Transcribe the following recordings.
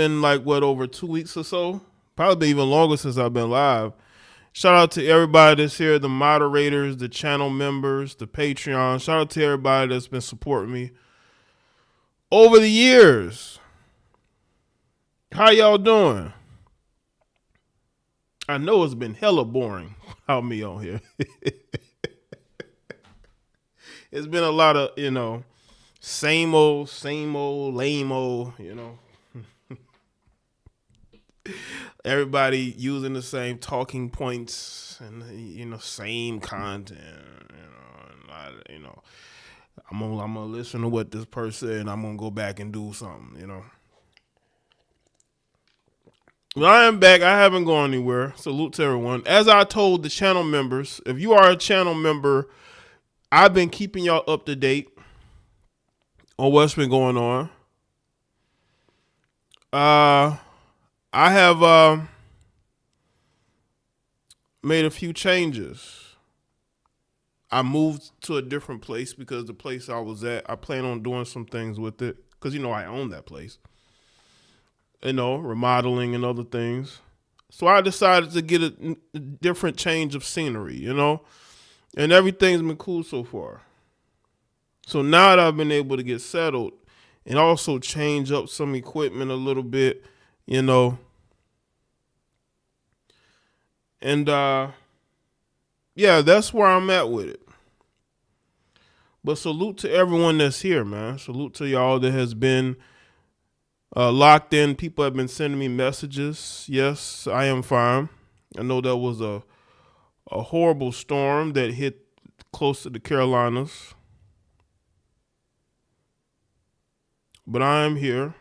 been like what, over 2 weeks or so, probably even longer since I've been live. Shout out to everybody that's here, the moderators, the channel members, the Patreon. Shout out to everybody that's been supporting me over the years. How y'all doing? I know it's been hella boring without me on here. It's been a lot of, same old, lame old, everybody using the same talking points and same content. I'm gonna listen to what this person said, and I'm gonna go back and do something. Well, I am back. I haven't gone anywhere. Salute to everyone. As I told the channel members, if you are a channel member, I've been keeping y'all up to date on what's been going on. I have made a few changes. I moved to a different place because the place I was at, I plan on doing some things with it because I own that place. Remodeling and other things. So I decided to get a different change of scenery, and everything's been cool so far. So now that I've been able to get settled and also change up some equipment a little bit, and yeah, that's where I'm at with it. But salute to everyone that's here, man. Salute to y'all that has been locked in. People have been sending me messages. Yes, I am fine. I know that was a horrible storm that hit close to the Carolinas. But I am here.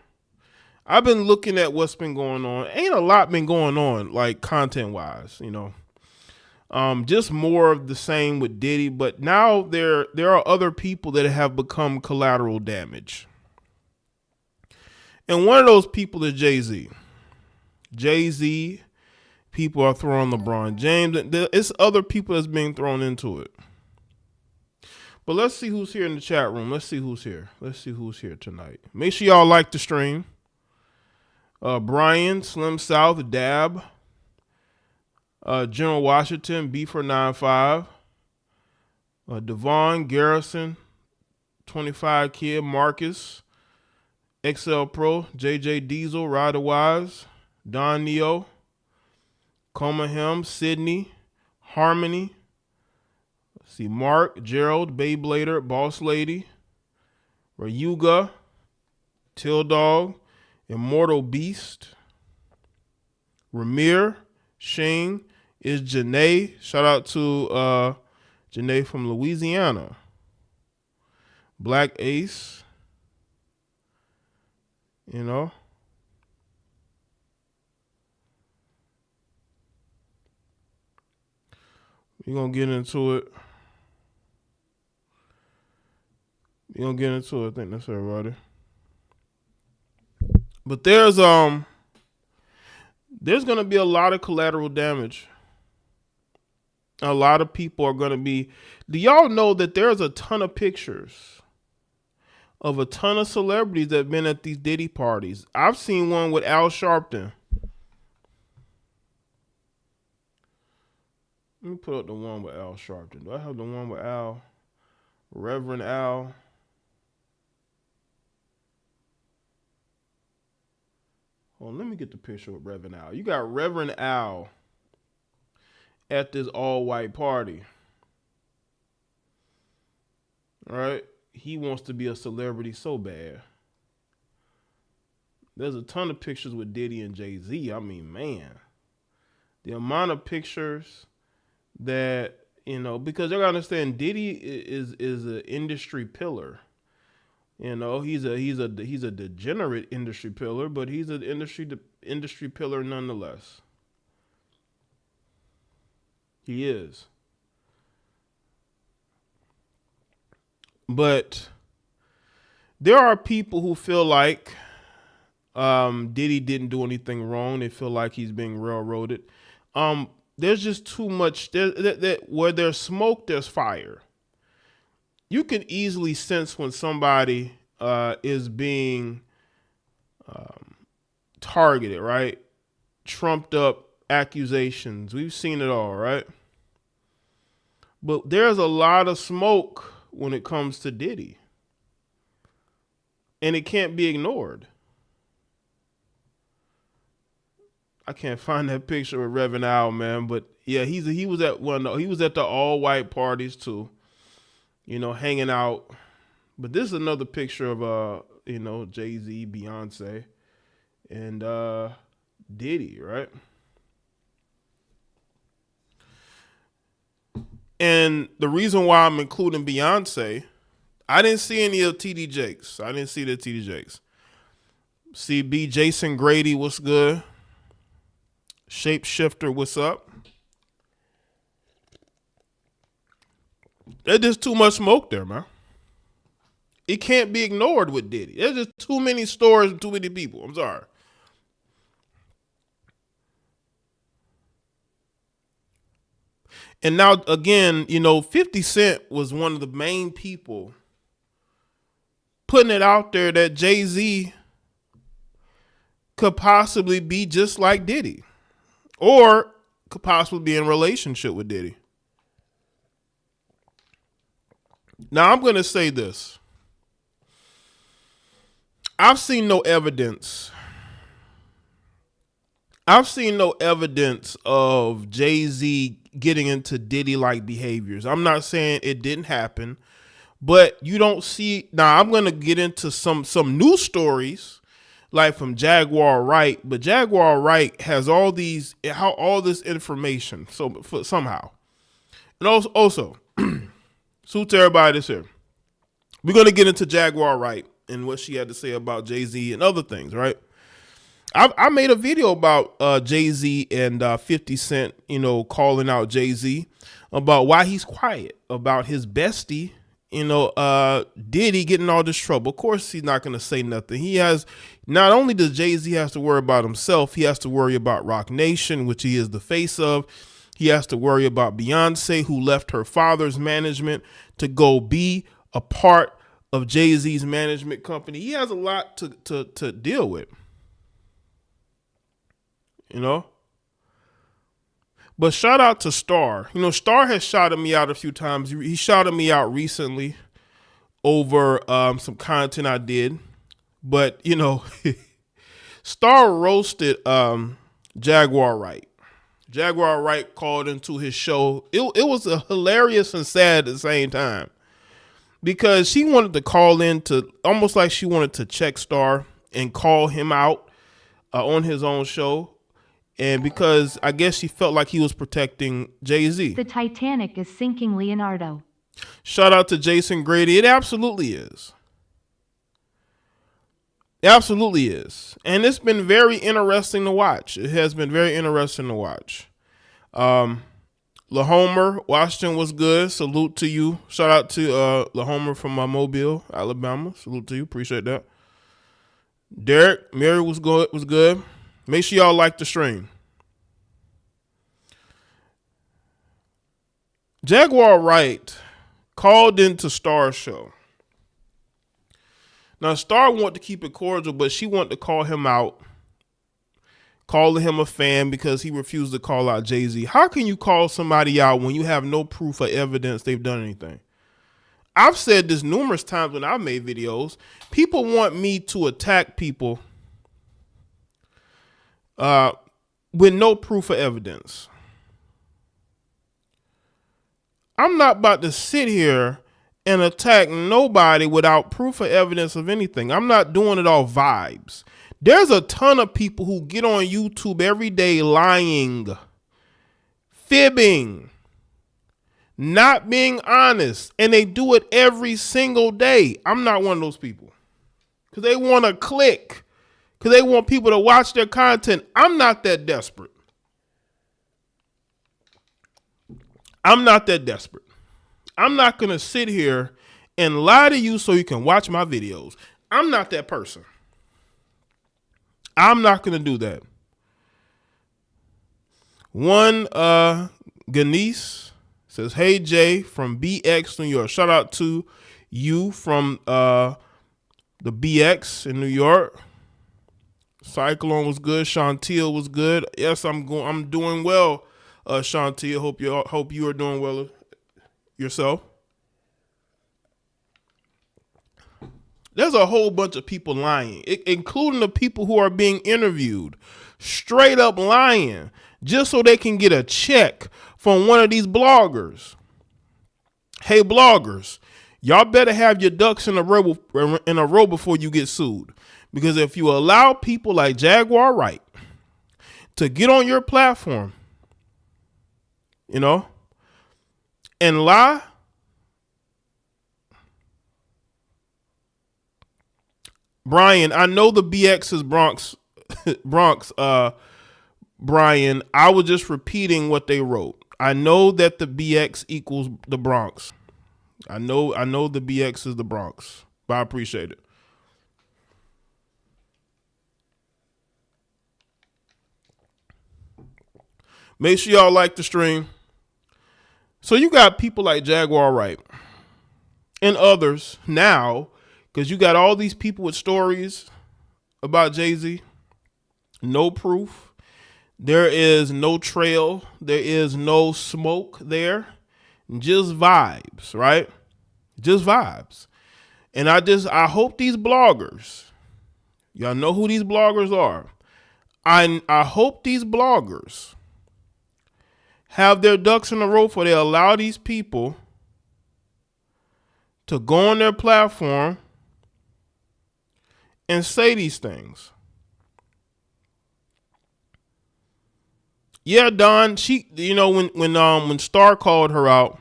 I've been looking at what's been going on. Ain't a lot been going on, like content-wise, Just more of the same with Diddy. But now there are other people that have become collateral damage. And one of those people is Jay-Z. Jay-Z, people are throwing LeBron James. It's other people that's being thrown into it. But let's see who's here in the chat room. Let's see who's here. Let's see who's here tonight. Make sure y'all like the stream. Brian, Slim South, Dab, General Washington, B495, Devon, Garrison, 25 Kid, Marcus, XL Pro, JJ Diesel, Rider Wise, Don Neo, Comahem, Sydney, Harmony. Let's see, Mark, Gerald, Beyblader, Boss Lady, Rayuga, Till Dog, Immortal Beast, Ramir, Shing, is Janae. Shout out to Janae from Louisiana. Black Ace. We're going to get into it. I think that's everybody. But there's going to be a lot of collateral damage. A lot of people are going to be. Do y'all know that there's a ton of pictures of a ton of celebrities that have been at these Diddy parties? I've seen one with Al Sharpton. Let me put up the one with Al Sharpton. Do I have the one with Al? Reverend Al. Hold on, let me get the picture with Reverend Al. You got Reverend Al at this all-white party. All right? He wants to be a celebrity so bad. There's a ton of pictures with Diddy and Jay-Z. I mean, man. The amount of pictures that, because you gotta understand, Diddy is an industry pillar. He's a degenerate industry pillar, but he's an industry pillar nonetheless. He is. But there are people who feel like Diddy didn't do anything wrong. They feel like he's being railroaded. There's just too much. Where there's smoke, there's fire. You can easily sense when somebody is being targeted, right? Trumped up accusations. We've seen it all, right? But there's a lot of smoke when it comes to Diddy. And it can't be ignored. I can't find that picture of Reverend Al, man, but yeah, he was at the all white parties too, hanging out. But this is another picture of Jay-Z, Beyonce, and Diddy, right? And the reason why I'm including Beyonce, I didn't see any of TD Jakes. I didn't see the TD Jakes. CB, Jason Grady, what's good? Shapeshifter, what's up? There's just too much smoke there, man. It can't be ignored with Diddy. There's just too many stories and too many people. I'm sorry. And now, again, 50 Cent was one of the main people putting it out there that Jay-Z could possibly be just like Diddy. Or could possibly be in a relationship with Diddy. Now, I'm going to say this. I've seen no evidence. I've seen no evidence of Jay-Z getting into Diddy-like behaviors. I'm not saying it didn't happen, but you don't see. Now, I'm going to get into some news stories, like from Jaguar Wright, but Jaguar Wright has all this information. Somehow, and also, salute to everybody that's here. We're going to get into Jaguar Wright and what she had to say about Jay-Z and other things, right? I made a video about Jay-Z and 50 Cent, calling out Jay-Z about why he's quiet about his bestie, Diddy getting all this trouble. Of course, he's not going to say nothing. Not only does Jay-Z has to worry about himself, he has to worry about Roc Nation, which he is the face of. He has to worry about Beyonce, who left her father's management to go be a part of Jay-Z's management company. He has a lot to deal with. But shout out to Star. Star has shouted me out a few times. He shouted me out recently over some content I did. But, Star roasted Jaguar Wright. Jaguar Wright called into his show. It was hilarious and sad at the same time. Because she wanted to call in to, almost like she wanted to check Star and call him out on his own show. And because I guess she felt like he was protecting Jay-Z. The Titanic is sinking, Leonardo. Shout out to Jason Grady. It absolutely is. It absolutely is. And it's been very interesting to watch. It has been very interesting to watch. LaHomer, Washington was good. Salute to you. Shout out to LaHomer from Mobile, Alabama. Salute to you. Appreciate that. Derek, Mary was good. Make sure y'all like the stream. Jaguar Wright called into Star's show. Now, Star wanted to keep it cordial, but she wanted to call him out, calling him a fan because he refused to call out Jay-Z. How can you call somebody out when you have no proof or evidence they've done anything? I've said this numerous times when I've made videos. People want me to attack people with no proof or evidence. I'm not about to sit here and attack nobody without proof or evidence of anything. I'm not doing it all vibes. There's a ton of people who get on YouTube every day lying, fibbing, not being honest, and they do it every single day. I'm not one of those people because they want to click, because they want people to watch their content. I'm not that desperate. I'm not that desperate. I'm not going to sit here and lie to you so you can watch my videos. I'm not that person. I'm not going to do that. One, Ganesh says, hey, Jay from BX, New York. Shout out to you from the BX in New York. Cyclone was good. Chantil was good. Yes, I'm doing well. Chantil, hope you are doing well yourself. There's a whole bunch of people lying, including the people who are being interviewed, straight up lying, just so they can get a check from one of these bloggers. Hey, bloggers, y'all better have your ducks in a row before you get sued. Because if you allow people like Jaguar Wright to get on your platform, and lie, Brian, I know the BX is Bronx, Brian. I was just repeating what they wrote. I know that the BX equals the Bronx. I know the BX is the Bronx, but I appreciate it. Make sure y'all like the stream. So you got people like Jaguar Wright and others now, because you got all these people with stories about Jay-Z. No proof. There is no trail. There is no smoke there. Just vibes, right? Just vibes. And I hope these bloggers, y'all know who these bloggers are. I hope these bloggers have their ducks in a row before they allow these people to go on their platform and say these things. Yeah, Don, she, when Star called her out,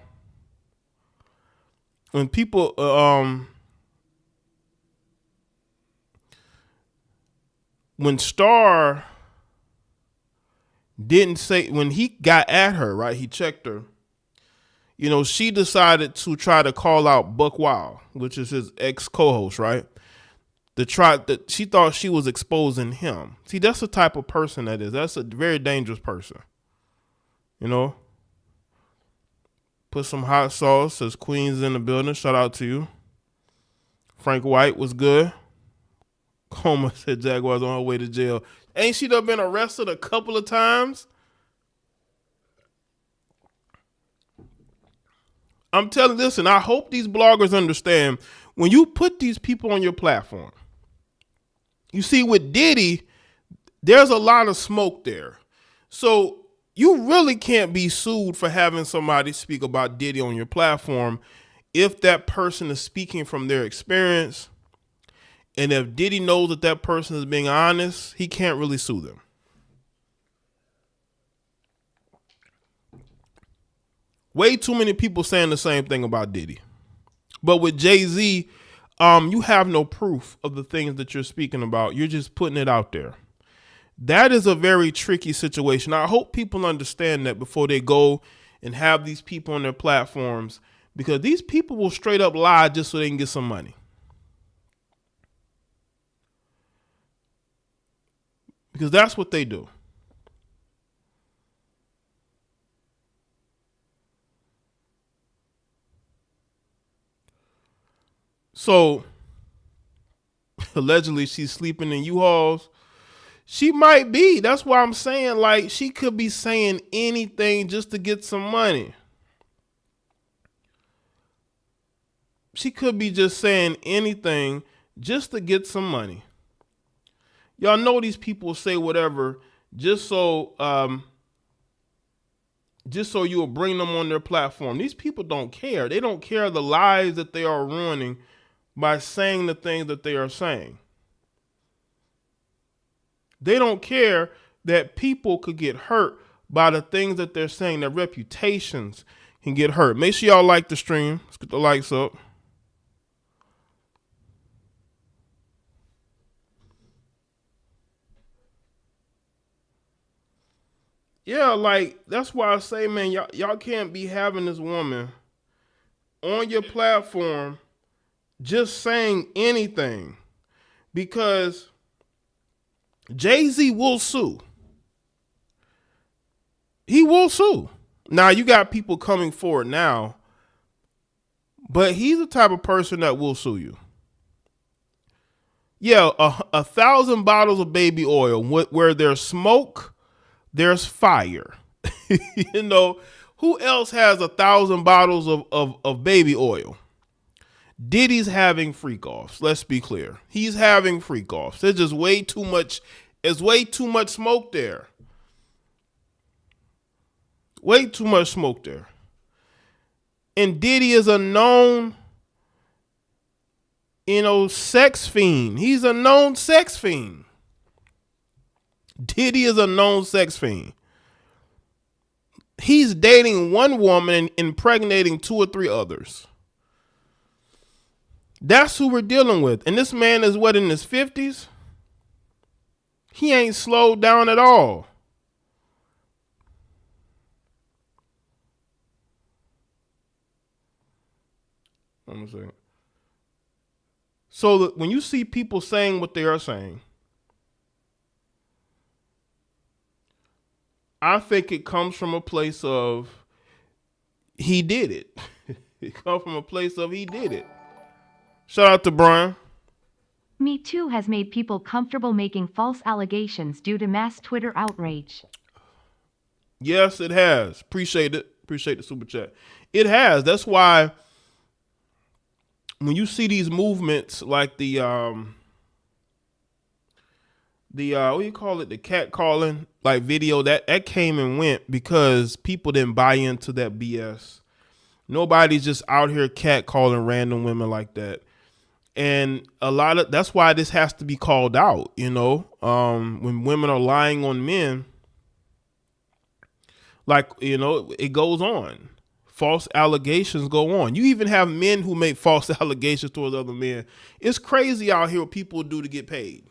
when people, when Star didn't say, when he got at her, right, he checked her, she decided to try to call out Buck Wild, which is his ex-co-host, right? She thought she was exposing him. See, that's the type of person that is. That's a very dangerous person. Put some hot sauce. Says Queens in the building. Shout out to you. Frank White was good. Coma said Jaguar's on her way to jail. Ain't she done been arrested a couple of times? I'm telling, listen, I hope these bloggers understand when you put these people on your platform. You see, with Diddy, there's a lot of smoke there. So you really can't be sued for having somebody speak about Diddy on your platform if that person is speaking from their experience. And if Diddy knows that that person is being honest, he can't really sue them. Way too many people saying the same thing about Diddy. But with Jay-Z, you have no proof of the things that you're speaking about. You're just putting it out there. That is a very tricky situation. I hope people understand that before they go and have these people on their platforms, because these people will straight up lie just so they can get some money. Because that's what they do. So, allegedly she's sleeping in U-Hauls. She might be. That's why I'm saying, like, she could be saying anything just to get some money. She could be just saying anything just to get some money. Y'all know these people say whatever just so you'll bring them on their platform. These people don't care. They don't care the lives that they are ruining by saying the things that they are saying. They don't care that people could get hurt by the things that they're saying. Their reputations can get hurt. Make sure y'all like the stream. Let's get the likes up. Yeah, like, that's why I say, man, y'all can't be having this woman on your platform just saying anything, because Jay-Z will sue. He will sue. Now, you got people coming forward now, but he's the type of person that will sue you. Yeah, 1,000 bottles of baby oil. Where there's smoke, there's fire. You know, who else has 1,000 bottles of baby oil? Diddy's having freak offs. Let's be clear. He's having freak offs. There's just way too much. There's way too much smoke there. Way too much smoke there. And Diddy is a known, sex fiend. He's a known sex fiend. Diddy is a known sex fiend. He's dating one woman and impregnating 2 or 3 others. That's who we're dealing with. And this man is what, in his 50s? He ain't slowed down at all. Let me see. So when you see people saying what they are saying, I think it comes from a place of he did it. It comes from a place of he did it. Shout out to Brian. Me Too has made people comfortable making false allegations due to mass Twitter outrage. Yes, it has. Appreciate it. Appreciate the super chat. It has. That's why when you see these movements like the what do you call it? The cat calling like video that came and went because people didn't buy into that BS. Nobody's just out here cat calling random women like that. And that's why this has to be called out, when women are lying on men, it goes on. False allegations go on. You even have men who make false allegations towards other men. It's crazy out here what people do to get paid.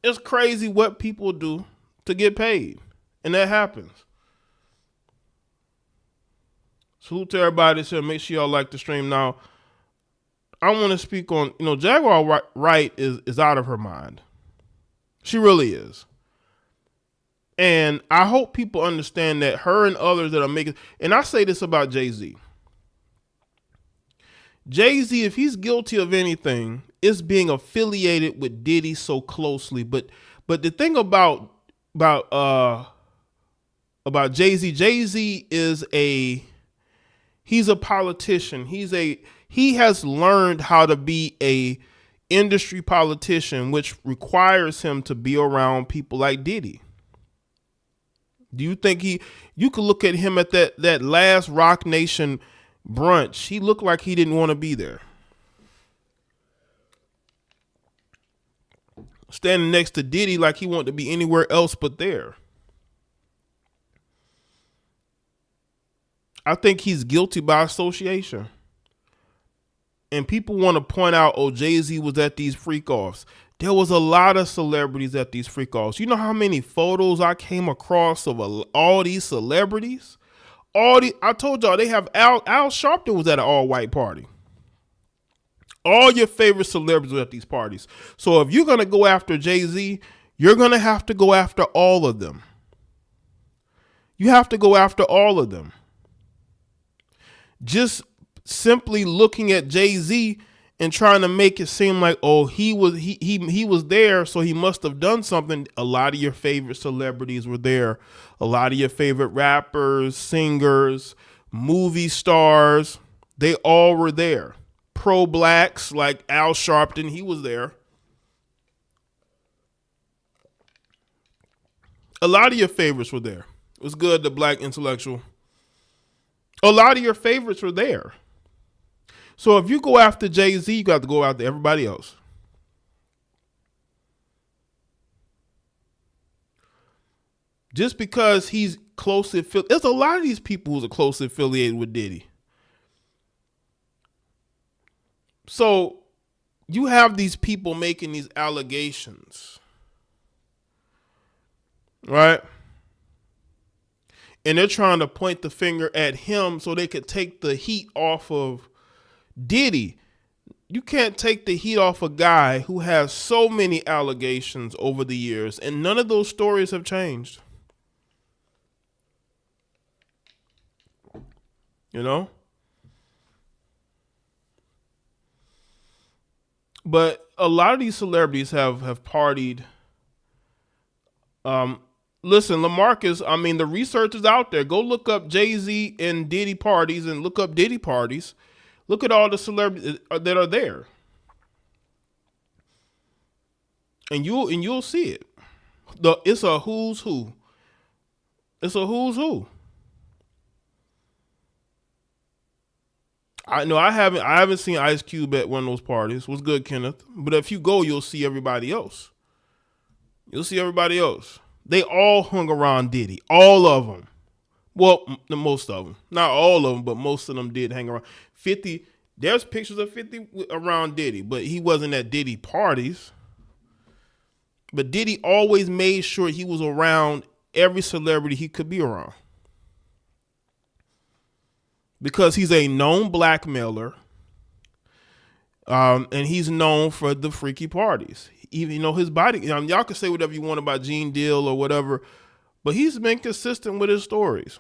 It's crazy what people do to get paid. And that happens. Salute to everybody that's here. Make sure y'all like the stream. Now, I want to speak on, Jaguar Wright is out of her mind. She really is. And I hope people understand that her and others that are making, and I say this about Jay-Z. Jay-Z, if he's guilty of anything, it's being affiliated with Diddy so closely. But the thing about Jay-Z, Jay-Z is he's a politician. He has learned how to be a industry politician, which requires him to be around people like Diddy. Do you think you could look at him at that last Rock Nation brunch. He looked like he didn't want to be there. Standing next to Diddy like he wanted to be anywhere else but there. I think he's guilty by association. And people want to point out, oh, Jay-Z was at these freak-offs. There was a lot of celebrities at these freak-offs. You know how many photos I came across of all these celebrities? I told y'all they have Al Sharpton was at an all-white party. All your favorite celebrities were at these parties. So if you're going to go after Jay-Z, you're going to have to go after all of them. You have to go after all of them. Just simply looking at Jay-Z and trying to make it seem like, oh, he was there, so he must have done something. A lot of your favorite celebrities were there. A lot of your favorite rappers, singers, movie stars, they all were there. Pro-blacks like Al Sharpton, he was there. A lot of your favorites were there. It was good, the black intellectual. A lot of your favorites were there. So if you go after Jay-Z, you got to go after everybody else. Just because he's closely affiliated. There's a lot of these people who are closely affiliated with Diddy. So you have these people making these allegations. Right? And they're trying to point the finger at him so they could take the heat off of Diddy. You can't take the heat off a guy who has so many allegations over the years, and none of those stories have changed. You know? But a lot of these celebrities have partied. Listen, LaMarcus, I mean, the research is out there. Go look up Jay-Z and Diddy parties and look up Diddy parties. Look at all the celebrities that are there. And you'll see it. It's a who's who. It's a who's who. I know I haven't seen Ice Cube at one of those parties. What's good, Kenneth? But if you go, you'll see everybody else. You'll see everybody else. They all hung around Diddy. All of them. Well, most of them. Not all of them, but most of them did hang around. 50, there's pictures of 50 around Diddy, but he wasn't at Diddy parties. But Diddy always made sure he was around every celebrity he could be around. Because he's a known blackmailer. And he's known for the freaky parties. Even his body, y'all can say whatever you want about Gene Deal or whatever, but he's been consistent with his stories.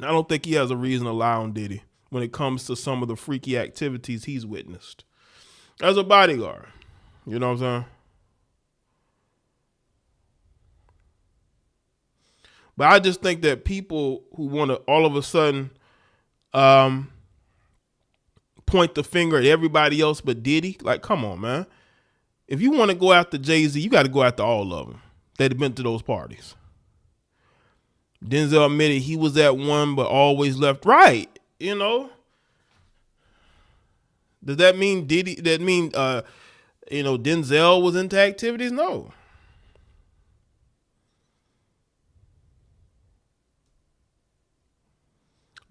I don't think he has a reason to lie on Diddy when it comes to some of the freaky activities he's witnessed as a bodyguard. You know what I'm saying? But I just think that people who want to all of a sudden point the finger at everybody else but Diddy, like, come on, man. If you want to go after Jay-Z, you got to go after all of them that have been to those parties. Denzel admitted he was at one but always left right, Does that mean Denzel was into activities? No.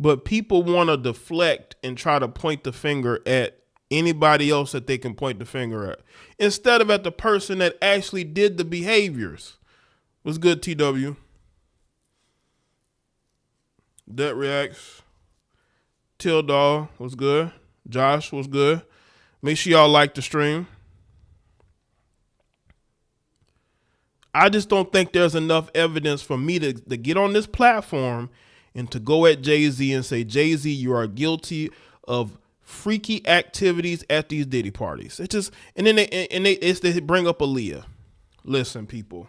But people want to deflect and try to point the finger at anybody else that they can point the finger at, instead of at the person that actually did the behaviors. What's good, TW? That reacts. Tildall, what's good? Josh, what's good? Make sure y'all like the stream. I just don't think there's enough evidence for me to get on this platform and to go at Jay-Z and say, Jay-Z, you are guilty of freaky activities at these Diddy parties. It's just, and then they bring up Aaliyah. Listen, people,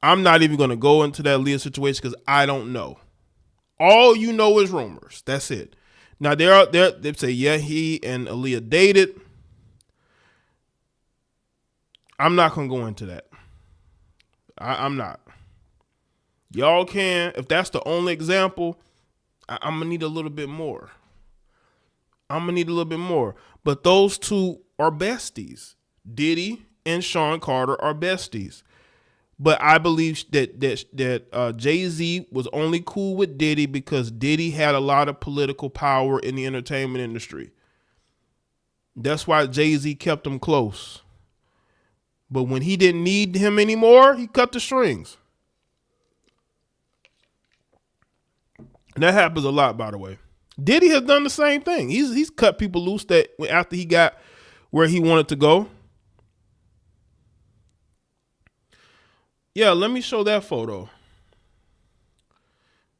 I'm not even going to go into that Aaliyah situation because I don't know. All you know is rumors. That's it. Now they say, yeah, he and Aaliyah dated. I'm not going to go into that. I'm not. Y'all can, if that's the only example, I'm going to need a little bit more. But those two are besties. Diddy and Sean Carter are besties. But I believe that Jay-Z was only cool with Diddy because Diddy had a lot of political power in the entertainment industry. That's why Jay-Z kept him close. But when he didn't need him anymore, he cut the strings. And that happens a lot, by the way. Diddy has done the same thing. He's cut people loose that after he got where he wanted to go. Yeah, let me show that photo.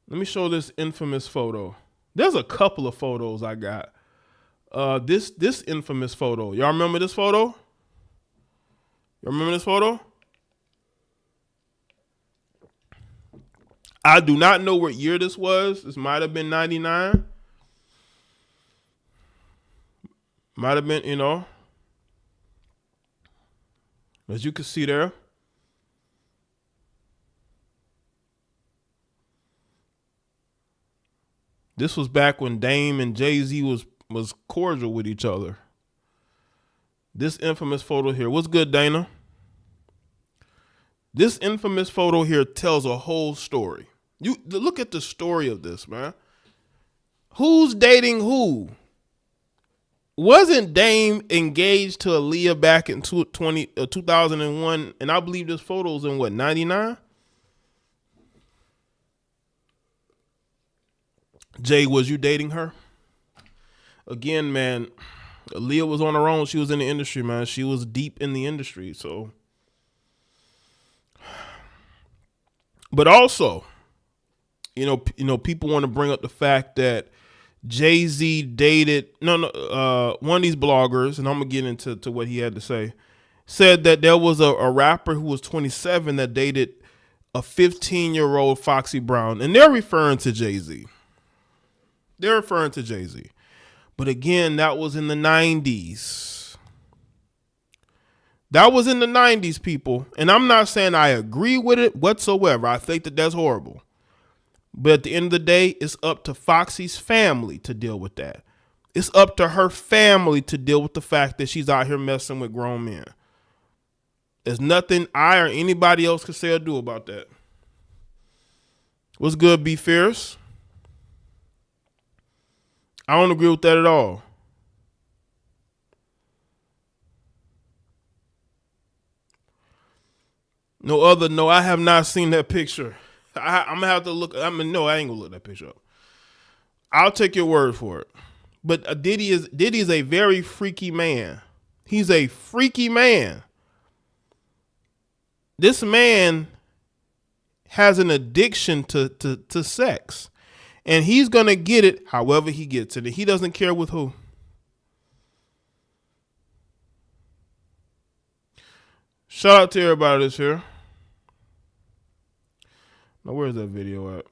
Let me show this infamous photo. There's a couple of photos I got. This infamous photo. Y'all remember this photo? Y'all remember this photo? I do not know what year this was. This might have been 99. Might have been, as you can see there. This was back when Dame and Jay-Z was cordial with each other. This infamous photo here. What's good, Dana? This infamous photo here tells a whole story. You look at the story of this, man. Who's dating who? Wasn't Dame engaged to Aaliyah back in 2001? And I believe this photo's in 99? Jay, was you dating her? Again, man, Aaliyah was on her own. She was in the industry, man. She was deep in the industry. So, but also, people want to bring up the fact that Jay-Z dated one of these bloggers, and I'm gonna get into what he had to say. Said that there was a rapper who was 27 that dated a 15-year-old Foxy Brown, and they're referring to Jay-Z. They're referring to Jay-Z. But again, that was in the 90s. That was in the 90s, people. And I'm not saying I agree with it whatsoever. I think that that's horrible. But at the end of the day, it's up to Foxy's family to deal with that. It's up to her family to deal with the fact that she's out here messing with grown men. There's nothing I or anybody else can say or do about that. What's good, Be Fierce? I don't agree with that at all. No, I have not seen that picture. I'm gonna have to look. No, I ain't gonna look that picture up. I'll take your word for it. But Diddy is a very freaky man. He's a freaky man. This man has an addiction to sex. And he's going to get it however he gets it. And he doesn't care with who. Shout out to everybody that's here. Now, where's that video at?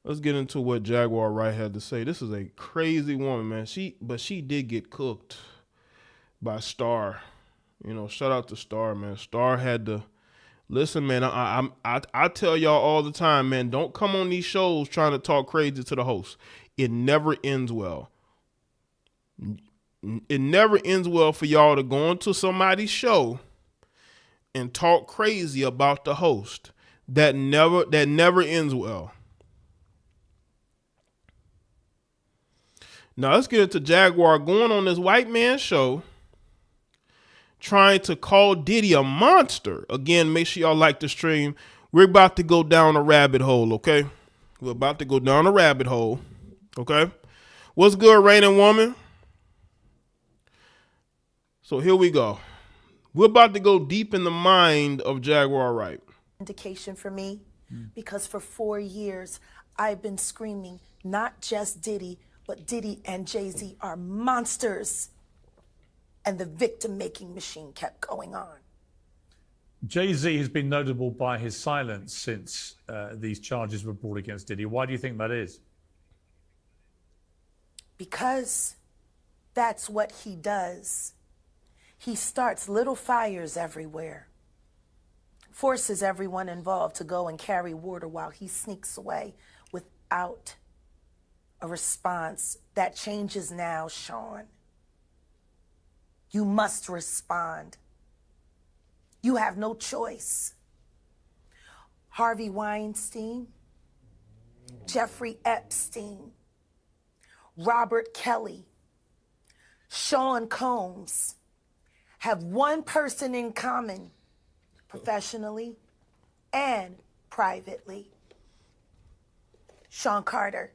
Let's get into what Jaguar Wright had to say. This is a crazy woman, man. But she did get cooked by Star. You know, shout out to Star, man. Star had to listen, man. I tell y'all all the time, man. Don't come on these shows trying to talk crazy to the host. It never ends well. It never ends well for y'all to go into somebody's show and talk crazy about the host. That never ends well. Now let's get into Jaguar going on this white man show, trying to call Diddy a monster. Again, make sure y'all like the stream. We're about to go down a rabbit hole, okay? We're about to go down a rabbit hole, okay? What's good, Raining Woman? So here we go. We're about to go deep in the mind of Jaguar Wright. Indication for me, because for 4 years, I've been screaming, not just Diddy, but Diddy and Jay-Z are monsters. And the victim-making machine kept going on. Jay-Z has been notable by his silence since these charges were brought against Diddy. Why do you think that is? Because that's what he does. He starts little fires everywhere, forces everyone involved to go and carry water while he sneaks away without a response. That changes now, Sean. You must respond. You have no choice. Harvey Weinstein, Jeffrey Epstein, Robert Kelly, Sean Combs have one person in common, professionally and privately. Sean Carter.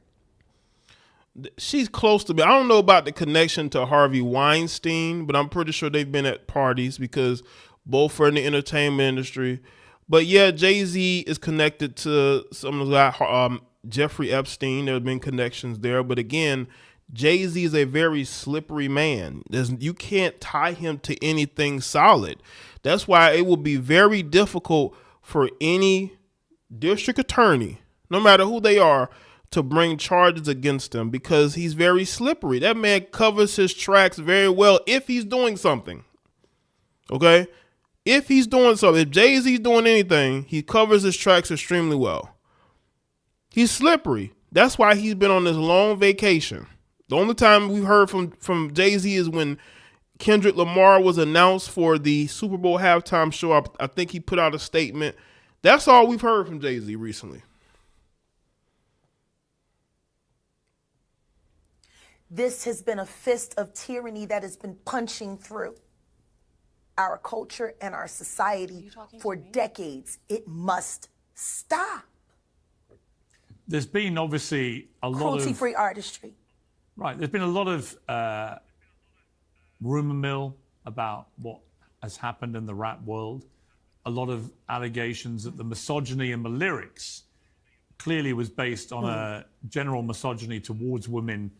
She's close to me. I don't know about the connection to Harvey Weinstein, but I'm pretty sure they've been at parties because both are in the entertainment industry. But yeah, Jay-Z is connected to some of that. Jeffrey Epstein, there have been connections there. But again, Jay-Z is a very slippery man. You can't tie him to anything solid. That's why it will be very difficult for any district attorney, no matter who they are, to bring charges against him because he's very slippery. That man covers his tracks very well if he's doing something. Okay? If he's doing something, if Jay-Z's doing anything, he covers his tracks extremely well. He's slippery. That's why he's been on this long vacation. The only time we've heard from Jay-Z is when Kendrick Lamar was announced for the Super Bowl halftime show. I think he put out a statement. That's all we've heard from Jay-Z recently. This has been a fist of tyranny that has been punching through our culture and our society for decades. It must stop. There's been obviously a lot of cruelty-free artistry. Right. There's been a lot of rumor mill about what has happened in the rap world. A lot of allegations that the misogyny in the lyrics clearly was based on a general misogyny towards women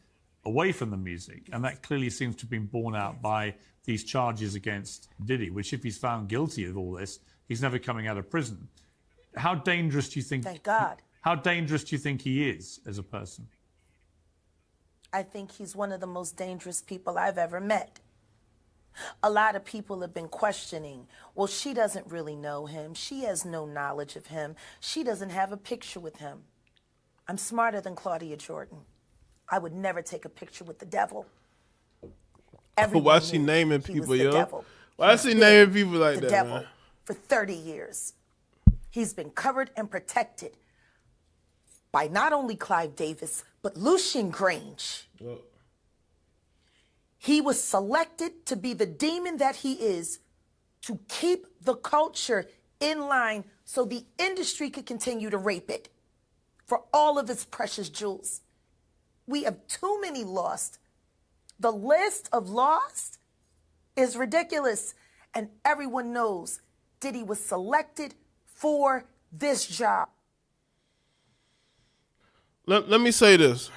away from the music. And that clearly seems to have been borne out by these charges against Diddy, which if he's found guilty of all this, he's never coming out of prison. How dangerous do you think? Thank God. How dangerous do you think he is as a person? I think he's one of the most dangerous people I've ever met. A lot of people have been questioning, well, she doesn't really know him. She has no knowledge of him. She doesn't have a picture with him. I'm smarter than Claudia Jordan. I would never take a picture with the devil. Why is she naming people, yo? Why is she He's naming been people like the that, devil man? for 30 years. He's been covered and protected by not only Clive Davis, but Lucian Grange. Oh. He was selected to be the demon that he is to keep the culture in line so the industry could continue to rape it for all of its precious jewels. We have too many lost. The list of lost is ridiculous. And everyone knows Diddy was selected for this job. Let me say this.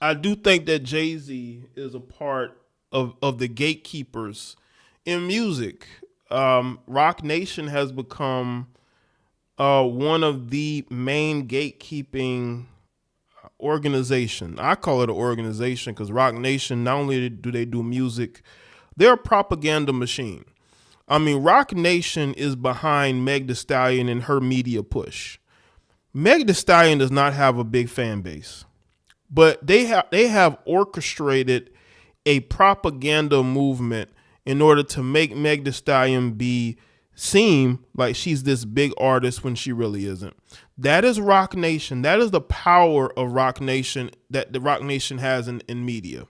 I do think that Jay-Z is a part of the gatekeepers in music. Rock Nation has become one of the main gatekeeping organization. I call it an organization because Rock Nation, not only do they do music, they're a propaganda machine. I mean, Rock Nation is behind Meg Thee Stallion and her media push. Meg Thee Stallion does not have a big fan base, but they have orchestrated a propaganda movement in order to make Meg Thee Stallion seem like she's this big artist when she really isn't. That is Rock Nation. That is the power of Rock Nation that the Rock Nation has in media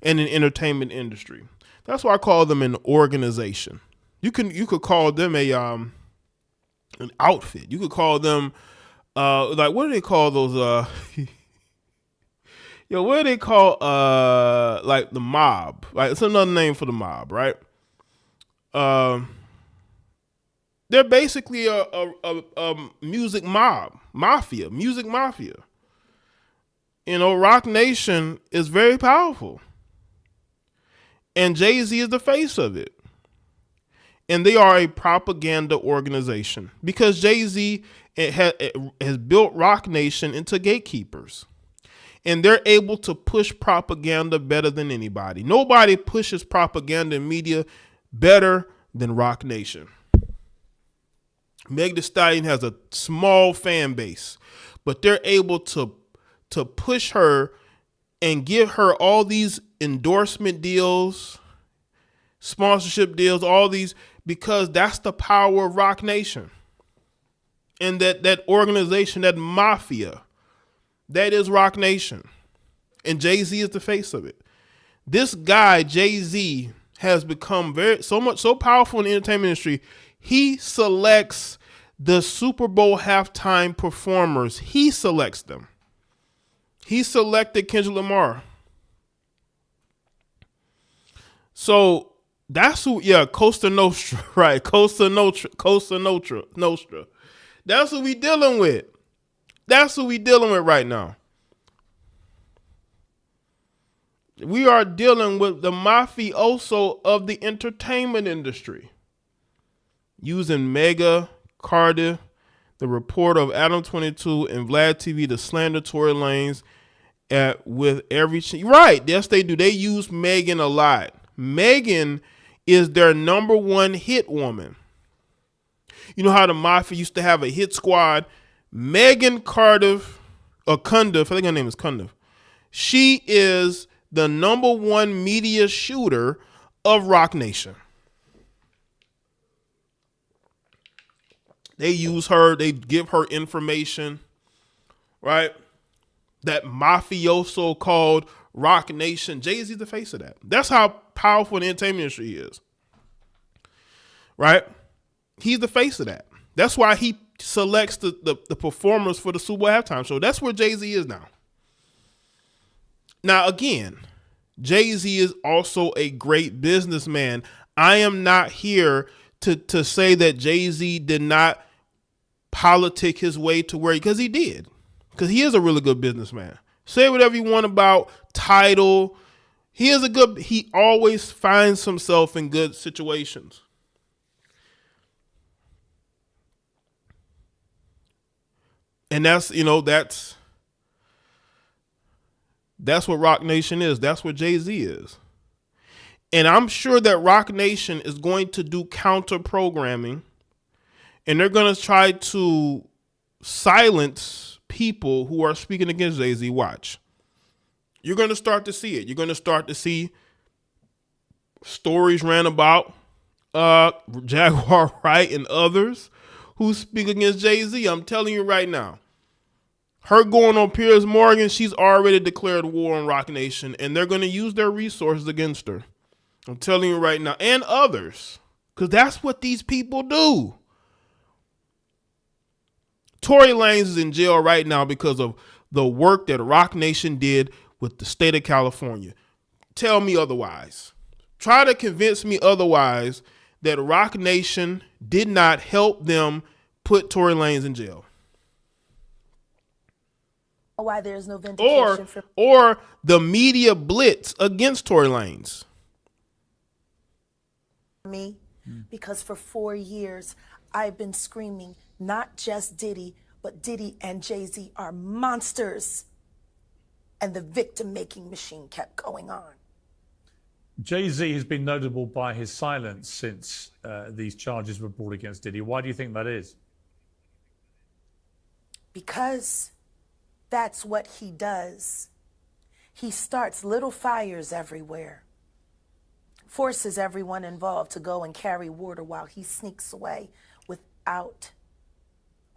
and in entertainment industry. That's why I call them an organization. You could call them an outfit. You could call them like, what do they call those what do they call like the mob? Like, it's another name for the mob, right? They're basically a music mafia. You know, Rock Nation is very powerful. And Jay-Z is the face of it. And they are a propaganda organization because Jay-Z has built Rock Nation into gatekeepers. And they're able to push propaganda better than anybody. Nobody pushes propaganda in media better than Rock Nation. Meg Thee Stallion has a small fan base, but they're able to push her and give her all these endorsement deals, sponsorship deals, all these, because that's the power of Rock Nation. And that organization, that mafia, that is Rock Nation. And Jay-Z is the face of it. This guy, Jay-Z, has become so powerful in the entertainment industry. He selects the Super Bowl halftime performers. He selects them. He selected Kendrick Lamar. So that's who, Costa Nostra, right? Costa Nostra. That's who we dealing with. That's who we dealing with right now. We are dealing with the mafioso of the entertainment industry. Using Mega, Cardiff, the reporter of Adam 22, and Vlad TV to slander Tory Lanez with every... Right, yes they do. They use Megan a lot. Megan is their number one hit woman. You know how the mafia used to have a hit squad? Megan Cundiff, I think her name is Cundiff. She is the number one media shooter of Rock Nation. They use her, they give her information, right? That mafioso called Rock Nation. Jay-Z's the face of that. That's how powerful the entertainment industry is. Right? He's the face of that. That's why he selects the performers for the Super Bowl halftime show. That's where Jay-Z is now. Now, again, Jay-Z is also a great businessman. I am not here to say that Jay-Z did not politic his way to where, because he did, because he is a really good businessman. Say whatever you want about title. He always finds himself in good situations. And that's what Rock Nation is. That's what Jay-Z is. And I'm sure that Rock Nation is going to do counter programming, and they're going to try to silence people who are speaking against Jay-Z. Watch. You're going to start to see it. You're going to start to see stories ran about Jaguar Wright and others who speak against Jay-Z. I'm telling you right now. Her going on Piers Morgan, she's already declared war on Rock Nation, and they're going to use their resources against her. I'm telling you right now, and others, because that's what these people do. Tory Lanez is in jail right now because of the work that Rock Nation did with the state of California. Tell me otherwise. Try to convince me otherwise that Rock Nation did not help them put Tory Lanez in jail. Why there's no vindication or the media blitz against Tory Lanez. Me, because for 4 years I've been screaming not just Diddy, but Diddy and Jay-Z are monsters, and the victim-making machine kept going on. Jay-Z has been notable by his silence since these charges were brought against Diddy. Why do you think that is? Because that's what he does. He starts little fires everywhere, forces everyone involved to go and carry water while he sneaks away without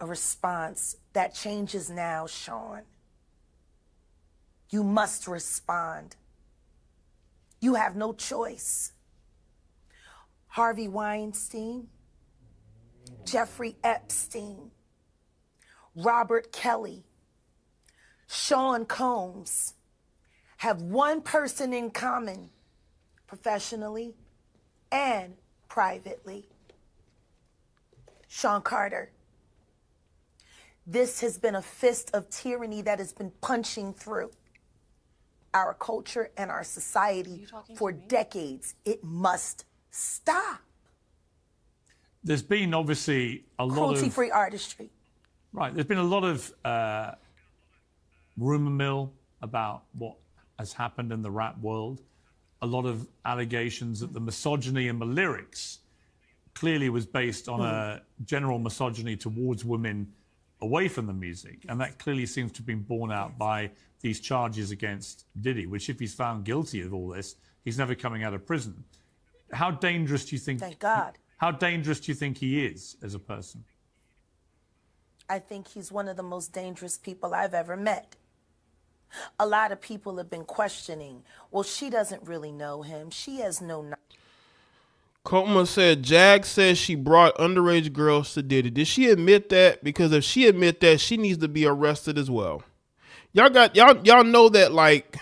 a response. That changes now, Sean. You must respond. You have no choice. Harvey Weinstein, Jeffrey Epstein, Robert Kelly, Sean Combs have one person in common, professionally and privately. Sean Carter. This has been a fist of tyranny that has been punching through our culture and our society for decades. It must stop. There's been obviously a lot of cruelty-free artistry. Right. There's been a lot of rumor mill about what has happened in the rap world. A lot of allegations that the misogyny in the lyrics clearly was based on a general misogyny towards women away from the music. And that clearly seems to have been borne out by these charges against Diddy, which if he's found guilty of all this, he's never coming out of prison. How dangerous do you think? Thank God. How dangerous do you think he is as a person? I think he's one of the most dangerous people I've ever met. A lot of people have been questioning, well, she doesn't really know him. She has no knowledge. Koma said, Jag says she brought underage girls to Diddy. Did she admit that? Because if she admit that, she needs to be arrested as well. Y'all know that, like,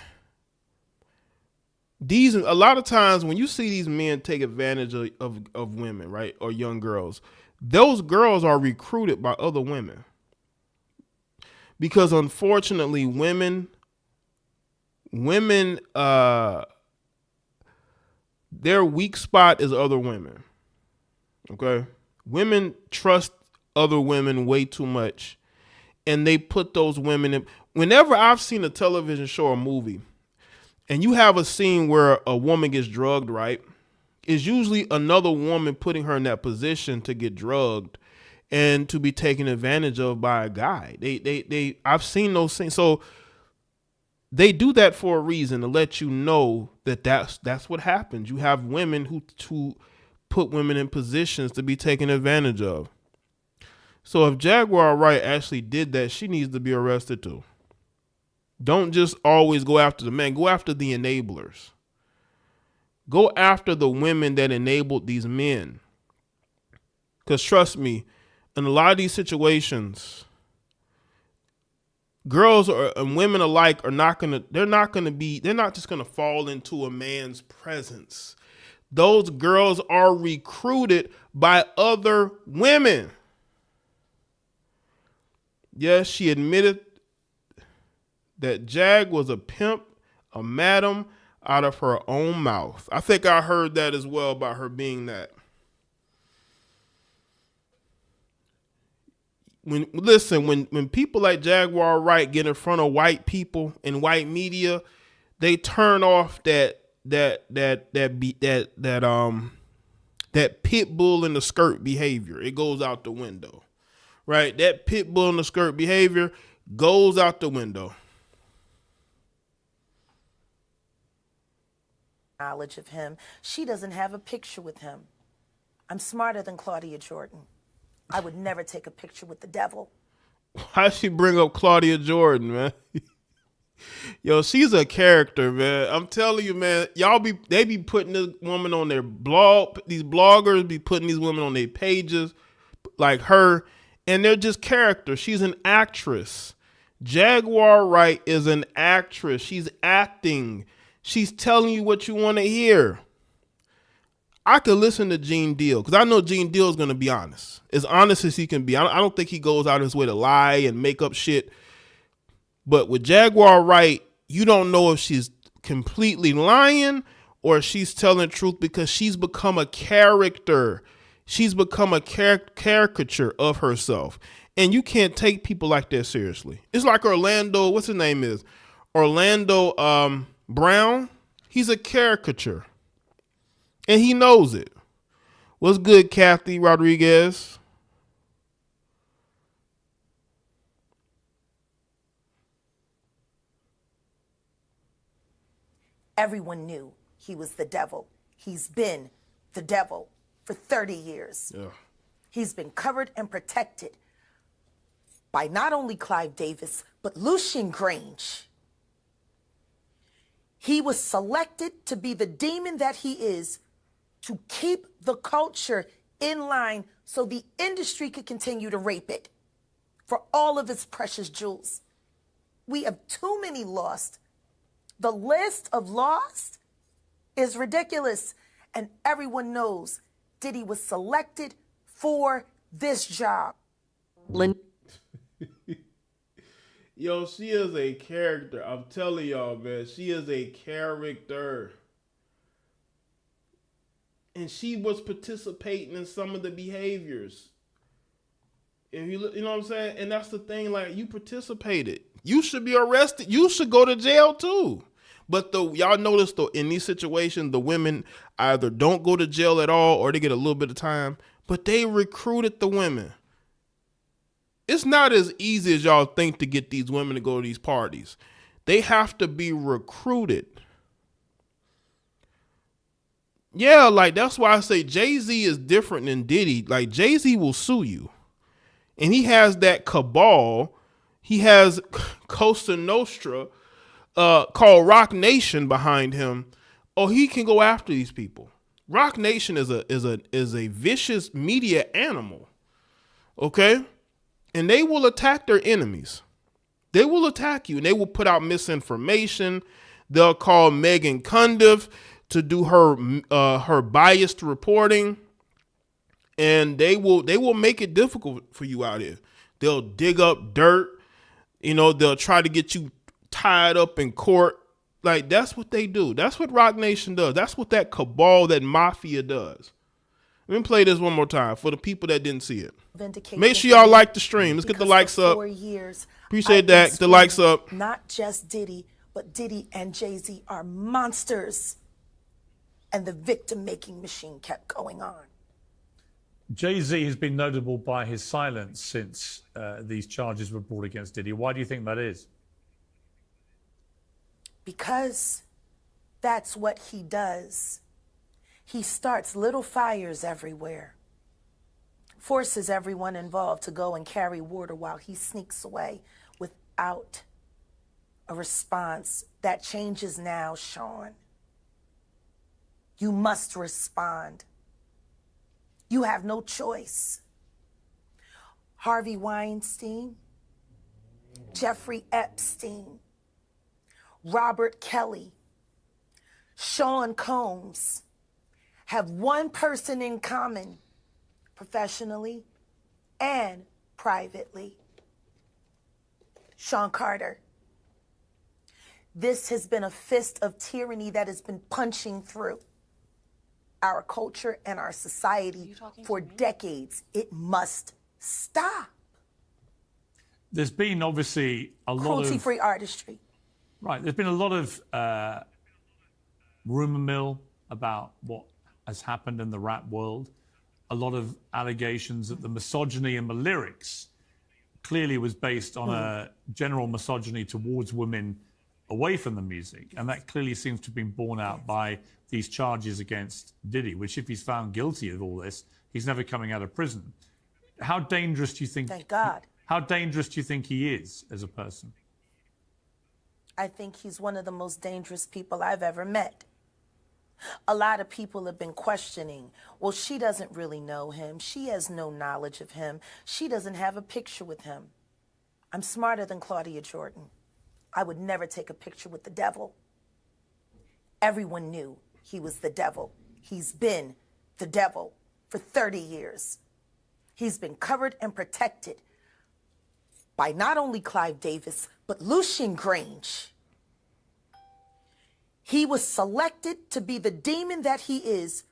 a lot of times when you see these men take advantage of women, right, or young girls, those girls are recruited by other women. Because unfortunately, women, their weak spot is other women. Okay? Women trust other women way too much, and they put those women in. Whenever I've seen a television show or movie, and you have a scene where a woman gets drugged, right? It's usually another woman putting her in that position to get drugged and to be taken advantage of by a guy. I've seen those things. So they do that for a reason, to let you know that that's what happens. You have women who put women in positions to be taken advantage of. So if Jaguar Wright actually did that, she needs to be arrested too. Don't just always go after the men. Go after the enablers. Go after the women that enabled these men. Because trust me, in a lot of these situations, girls and women alike they're not just gonna fall into a man's presence. Those girls are recruited by other women. Yes, she admitted that Jag was a pimp, a madam, out of her own mouth. I think I heard that as well about her being that. When people like Jaguar Wright get in front of white people and white media, they turn off that pit bull in the skirt behavior. It goes out the window, right? That pit bull in the skirt behavior goes out the window. Knowledge of him. She doesn't have a picture with him. I'm smarter than Claudia Jordan. I would never take a picture with the devil. Why'd she bring up Claudia Jordan, man? Yo, she's a character, man. I'm telling you, man. They be putting this woman on their blog. These bloggers be putting these women on their pages, like her, and they're just characters. She's an actress. Jaguar Wright is an actress. She's acting. She's telling you what you want to hear. I could listen to Gene Deal because I know Gene Deal is going to be honest as he can be. I don't think he goes out of his way to lie and make up shit. But with Jaguar Wright, you don't know if she's completely lying or if she's telling the truth because she's become a character. She's become a caricature of herself. And you can't take people like that seriously. It's like Orlando, what's his name is? Orlando Brown. He's a caricature. And he knows it. What's good, Kathy Rodriguez? Everyone knew he was the devil. He's been the devil for 30 years. Yeah. He's been covered and protected by not only Clive Davis, but Lucian Grange. He was selected to be the demon that he is to keep the culture in line so the industry could continue to rape it for all of its precious jewels. We have too many lost. The list of lost is ridiculous. And everyone knows Diddy was selected for this job. Yo, she is a character. I'm telling y'all, man. She is a character. And she was participating in some of the behaviors. If you know what I'm saying? And that's the thing, like, you participated. You should be arrested. You should go to jail too. But y'all notice though, in these situations, the women either don't go to jail at all or they get a little bit of time, but they recruited the women. It's not as easy as y'all think to get these women to go to these parties. They have to be recruited. Yeah, like that's why I say Jay-Z is different than Diddy. Like Jay-Z will sue you. And he has that cabal. He has Costa Nostra called Rock Nation behind him. Oh, he can go after these people. Rock Nation is a vicious media animal. Okay? And they will attack their enemies. They will attack you and they will put out misinformation. They'll call Megan Cundiff to do her biased reporting, and they will make it difficult for you out here. They'll dig up dirt, they'll try to get you tied up in court. Like that's what they do. That's what Rock Nation does. That's what that cabal, that mafia does. Let me play this one more time for the people that didn't see it. Make sure y'all like the stream. Let's get the likes up. Appreciate that. The likes up. Not just Diddy, but Diddy and Jay-Z are monsters. And the victim-making machine kept going on. Jay-Z has been notable by his silence since these charges were brought against Diddy. Why do you think that is? Because that's what he does. He starts little fires everywhere, forces everyone involved to go and carry water while he sneaks away without a response. That changes now, Sean. You must respond. You have no choice. Harvey Weinstein, Jeffrey Epstein, Robert Kelly, Sean Combs have one person in common, professionally and privately. Sean Carter. This has been a fist of tyranny that has been punching through our culture and our society for decades. It must stop. There's been obviously a lot of Cruelty-free artistry. Right. There's been a lot of rumor mill about what has happened in the rap world. A lot of allegations that the misogyny in the lyrics clearly was based on a general misogyny towards women away from the music. And that clearly seems to have been borne out by these charges against Diddy, which if he's found guilty of all this, he's never coming out of prison. How dangerous do you think? Thank God. How dangerous do you think he is as a person? I think he's one of the most dangerous people I've ever met. A lot of people have been questioning, well, she doesn't really know him. She has no knowledge of him. She doesn't have a picture with him. I'm smarter than Claudia Jordan. I would never take a picture with the devil. Everyone knew he was the devil. He's been the devil for 30 years. He's been covered and protected by not only Clive Davis, but Lucian Grange. He was selected to be the demon that he is.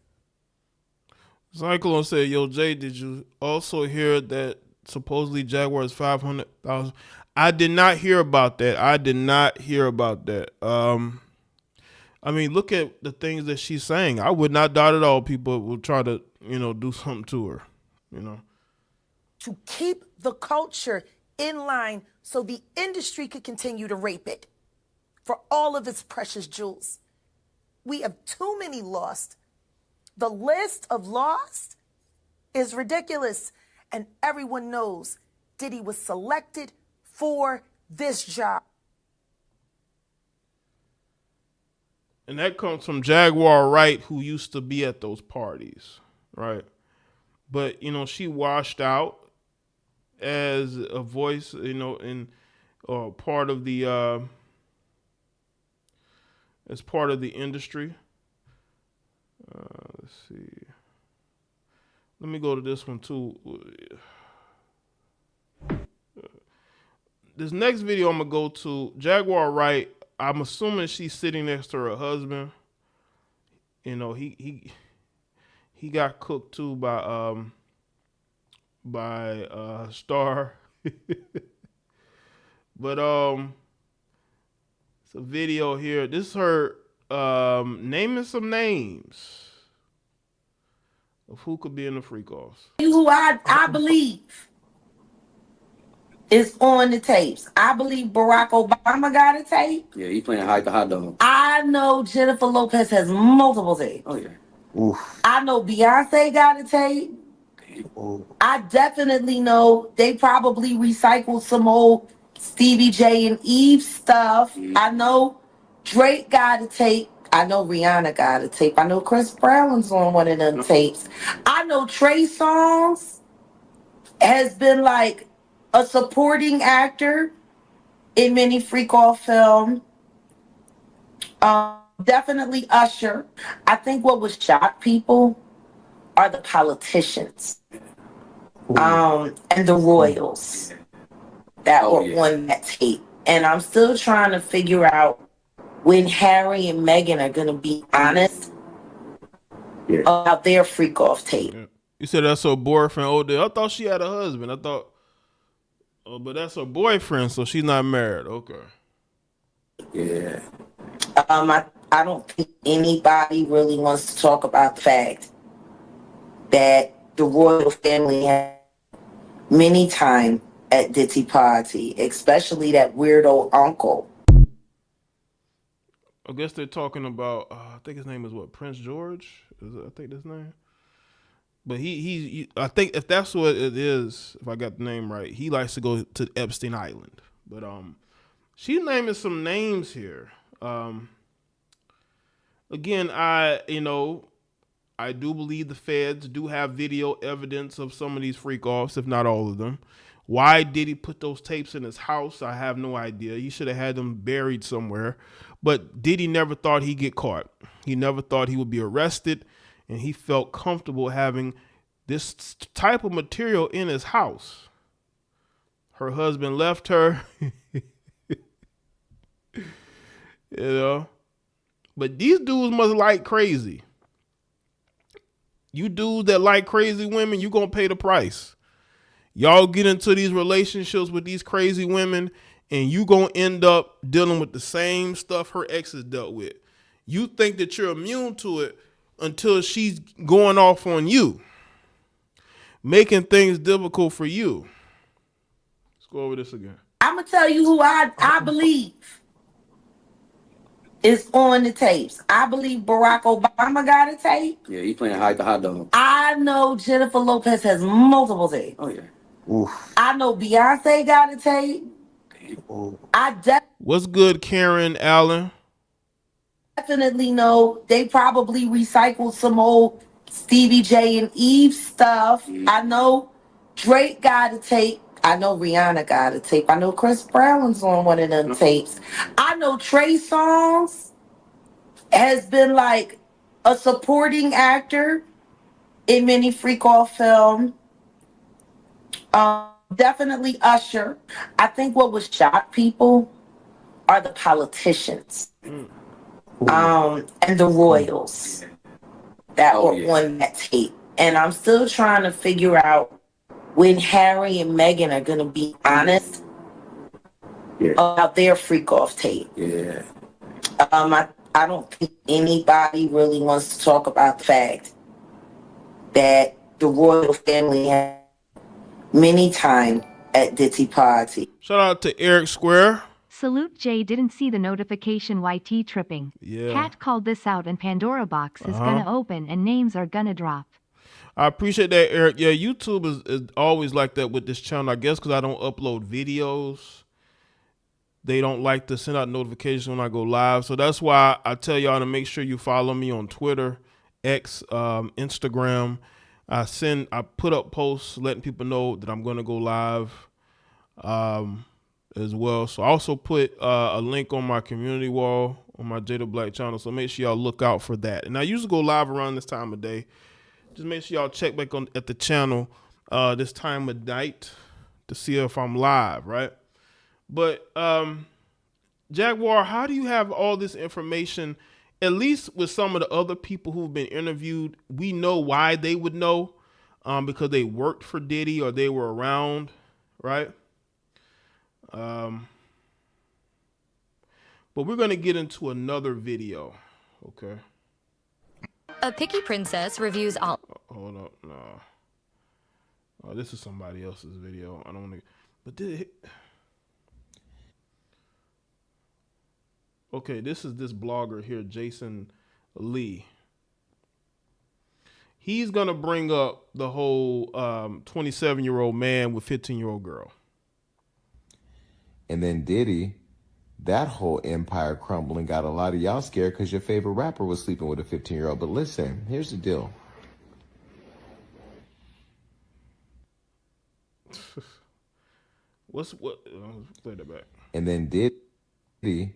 Cyclone said, yo, Jay, did you also hear that supposedly Jaguar is 500,000? I did not hear about that. I mean, look at the things that she's saying. I would not doubt at all people will try to, do something to her, To keep the culture in line so the industry could continue to rape it for all of its precious jewels. We have too many lost. The list of lost is ridiculous. And everyone knows Diddy was selected for this job. And that comes from Jaguar Wright, who used to be at those parties, right? But, she washed out as a voice, in part of the as part of the industry. Let's see. Let me go to this one too. This next video I'm gonna go to, Jaguar Wright. I'm assuming she's sitting next to her husband. He got cooked too by Star. But it's a video here. This is her naming some names of who could be in the freak offs. Who I believe is on the tapes. I believe Barack Obama got a tape. Yeah, he playing hide the hot dog. I know Jennifer Lopez has multiple tapes. Oh yeah. Oof. I know Beyonce got a tape. Oh. I definitely know they probably recycled some old Stevie J and Eve stuff. I know Drake got a tape. I know Rihanna got a tape. I know Chris Brown's on one of them tapes. I know Trey Songz has been like a supporting actor in many freak off films. Definitely Usher. I think what would shock people are the politicians and the royals that were on that tape. And I'm still trying to figure out when Harry and Meghan are going to be honest about their freak off tape. Yeah. You said that's her boyfriend, Odell. I thought she had a husband. But that's her boyfriend, so she's not married. Okay. Yeah. I don't think anybody really wants to talk about the fact that the royal family had many time at Diddy party, especially that weirdo uncle. I guess they're talking about, I think his name is what, Prince George? I think his name. But he I think if that's what it is, if I got the name right, he likes to go to Epstein Island. But she's naming some names here. Again, I do believe the feds do have video evidence of some of these freak offs, if not all of them. Why did he put those tapes in his house? I have no idea. He should have had them buried somewhere. But Diddy never thought he'd get caught. He never thought he would be arrested, and he felt comfortable having this type of material in his house. Her husband left her. You know, but these dudes must like crazy. You dudes that like crazy women, you gonna pay the price. Y'all get into these relationships with these crazy women, and you gonna end up dealing with the same stuff her exes dealt with. You think that you're immune to it until she's going off on you, making things difficult for you. Let's go over this again. I'm gonna tell you who I believe is on the tapes. I believe Barack Obama got a tape. Yeah, he playing hide the hot dog. I know Jennifer Lopez has multiple tapes. Oh, yeah. Oof. I know Beyonce got a tape. Ooh. What's good, Karen Allen? Definitely know they probably recycled some old Stevie J and Eve stuff. I know Drake got a tape. I know Rihanna got a tape. I know Chris Brown's on one of them tapes. I know Trey Songz has been like a supporting actor in many freak off films. Definitely Usher. I think what would shock people are the politicians. And the royals that were on that tape. And I'm still trying to figure out when Harry and Meghan are going to be honest about their freak off tape. Yeah. I don't think anybody really wants to talk about the fact that the royal family had many times at Diddy party. Shout out to Eric Square. Salute Jay didn't see the notification YT tripping. Yeah. Cat called this out and Pandora box is gonna open and names are gonna drop. I appreciate that, Eric. Yeah, YouTube is always like that with this channel, I guess, because I don't upload videos. They don't like to send out notifications when I go live. So that's why I tell y'all to make sure you follow me on Twitter, X, Instagram. I put up posts letting people know that I'm going to go live as well. So I also put a link on my community wall on my JayeDeBlack channel. So make sure y'all look out for that. And I usually go live around this time of day. Just make sure y'all check back at the channel this time of night to see if I'm live, right? But Jaguar, how do you have all this information? At least with some of the other people who've been interviewed, we know why they would know, because they worked for Diddy or they were around, right? But we're going to get into another video, okay? A picky princess reviews all. Hold up, no. Oh, this is somebody else's video. I don't want to, but okay, this is this blogger here, Jason Lee. He's going to bring up the whole 27-year-old man with 15-year-old girl. And then Diddy, that whole empire crumbling got a lot of y'all scared because your favorite rapper was sleeping with a 15-year-old. But listen, here's the deal. Play that back. And then Diddy,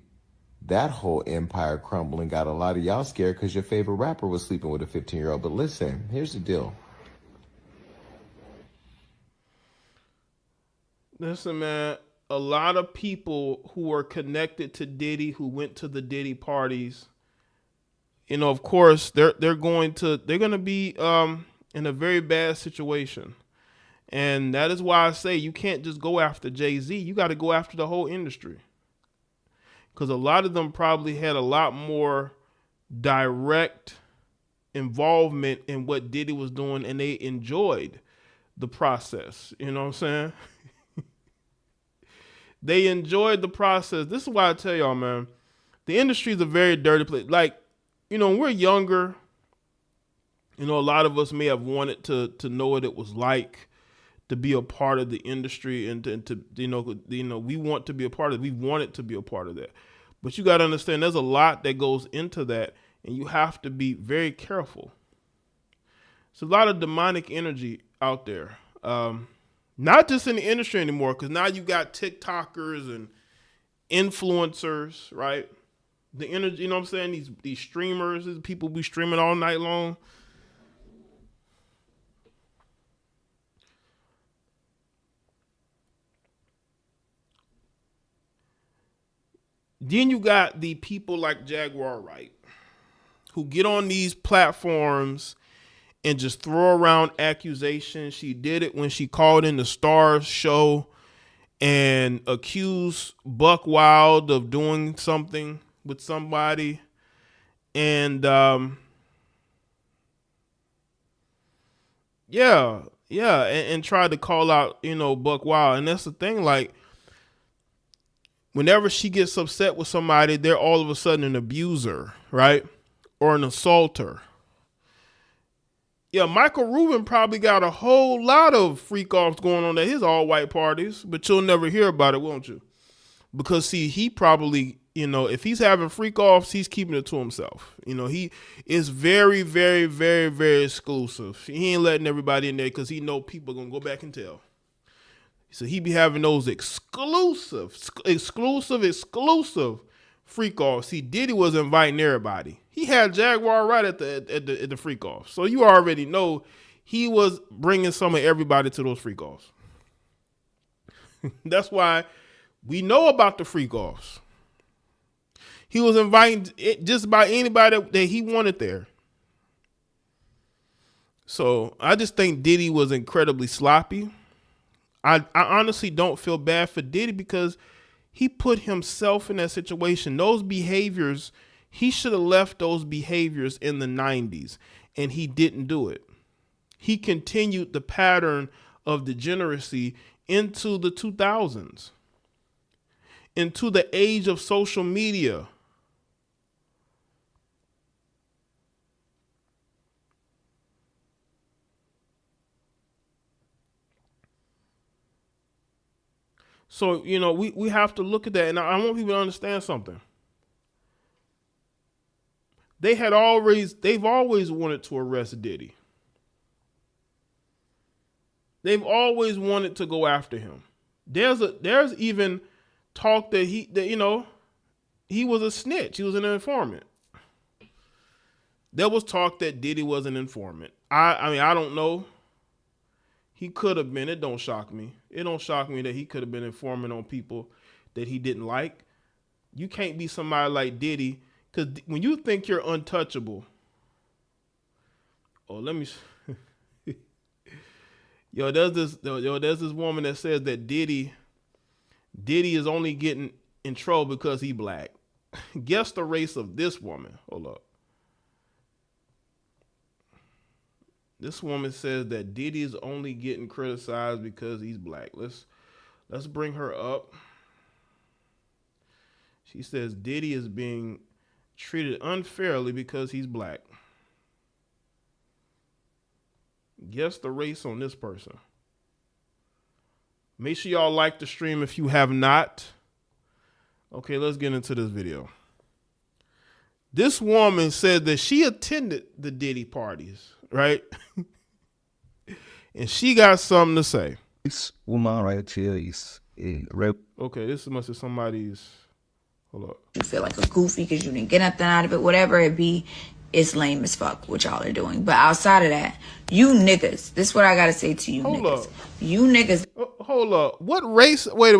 that whole empire crumbling got a lot of y'all scared because your favorite rapper was sleeping with a 15-year-old. But listen, here's the deal. Listen, man, a lot of people who are connected to Diddy, who went to the Diddy parties, you know, of course, they're going to be in a very bad situation. And that is why I say you can't just go after Jay-Z. You got to go after the whole industry. Because a lot of them probably had a lot more direct involvement in what Diddy was doing, and they enjoyed the process. You know what I'm saying? They enjoyed the process. This is why I tell y'all, man, the industry is a very dirty place. Like, you know, when we're younger, you know, a lot of us may have wanted to know what it was like to be a part of the industry, and to you know, we want to be a part of it. We wanted to be a part of that. But you got to understand there's a lot that goes into that, and you have to be very careful. It's a lot of demonic energy out there. Not just in the industry anymore, because now you got TikTokers and influencers, right? The energy, you know what I'm saying? These streamers, these people be streaming all night long. Then you got the people like Jaguar Wright who get on these platforms and just throw around accusations. She did it when she called in the Stars show and accused Buck Wild of doing something with somebody. And and tried to call out, Buck Wild. And that's the thing, like, whenever she gets upset with somebody, they're all of a sudden an abuser, right? Or an assaulter. Yeah, Michael Rubin probably got a whole lot of freak offs going on at his all white parties, but you'll never hear about it, won't you? Because see, he probably, if he's having freak offs, he's keeping it to himself. He is very, very, very, very exclusive. He ain't letting everybody in there because he know people are gonna go back and tell. So he be having those exclusive freak offs. See, Diddy was inviting everybody. He had Jaguar right at the freak off. So you already know he was bringing some of everybody to those freak offs. That's why we know about the freak offs. He was inviting just about anybody that he wanted there. So I just think Diddy was incredibly sloppy. I honestly don't feel bad for Diddy because he put himself in that situation. Those behaviors, he should have left those behaviors in the 90s, and he didn't do it. He continued the pattern of degeneracy into the 2000s, into the age of social media. So, we have to look at that. And I want people to understand something. They've always wanted to arrest Diddy. They've always wanted to go after him. There's even talk that he was a snitch. He was an informant. There was talk that Diddy was an informant. I mean, I don't know. He could have been. It don't shock me. It don't shock me that he could have been informing on people that he didn't like. You can't be somebody like Diddy, because when you think you're untouchable. Oh, let me. There's this woman that says that Diddy is only getting in trouble because he black. Guess the race of this woman. Hold up. This woman says that Diddy is only getting criticized because he's black. Let's bring her up. She says Diddy is being treated unfairly because he's black. Guess the race on this person. Make sure y'all like the stream if you have not. Okay, let's get into this video. This woman said that she attended the Diddy parties, right? And she got something to say. This woman right here is a rep. Okay, this must be somebody's. Hold up. You feel like a goofy because you didn't get nothing out of it, whatever it be. It's lame as fuck what y'all are doing. But outside of that, you niggas, this is what I gotta say to you Hold niggas. up. You niggas. Hold up. What race? Wait.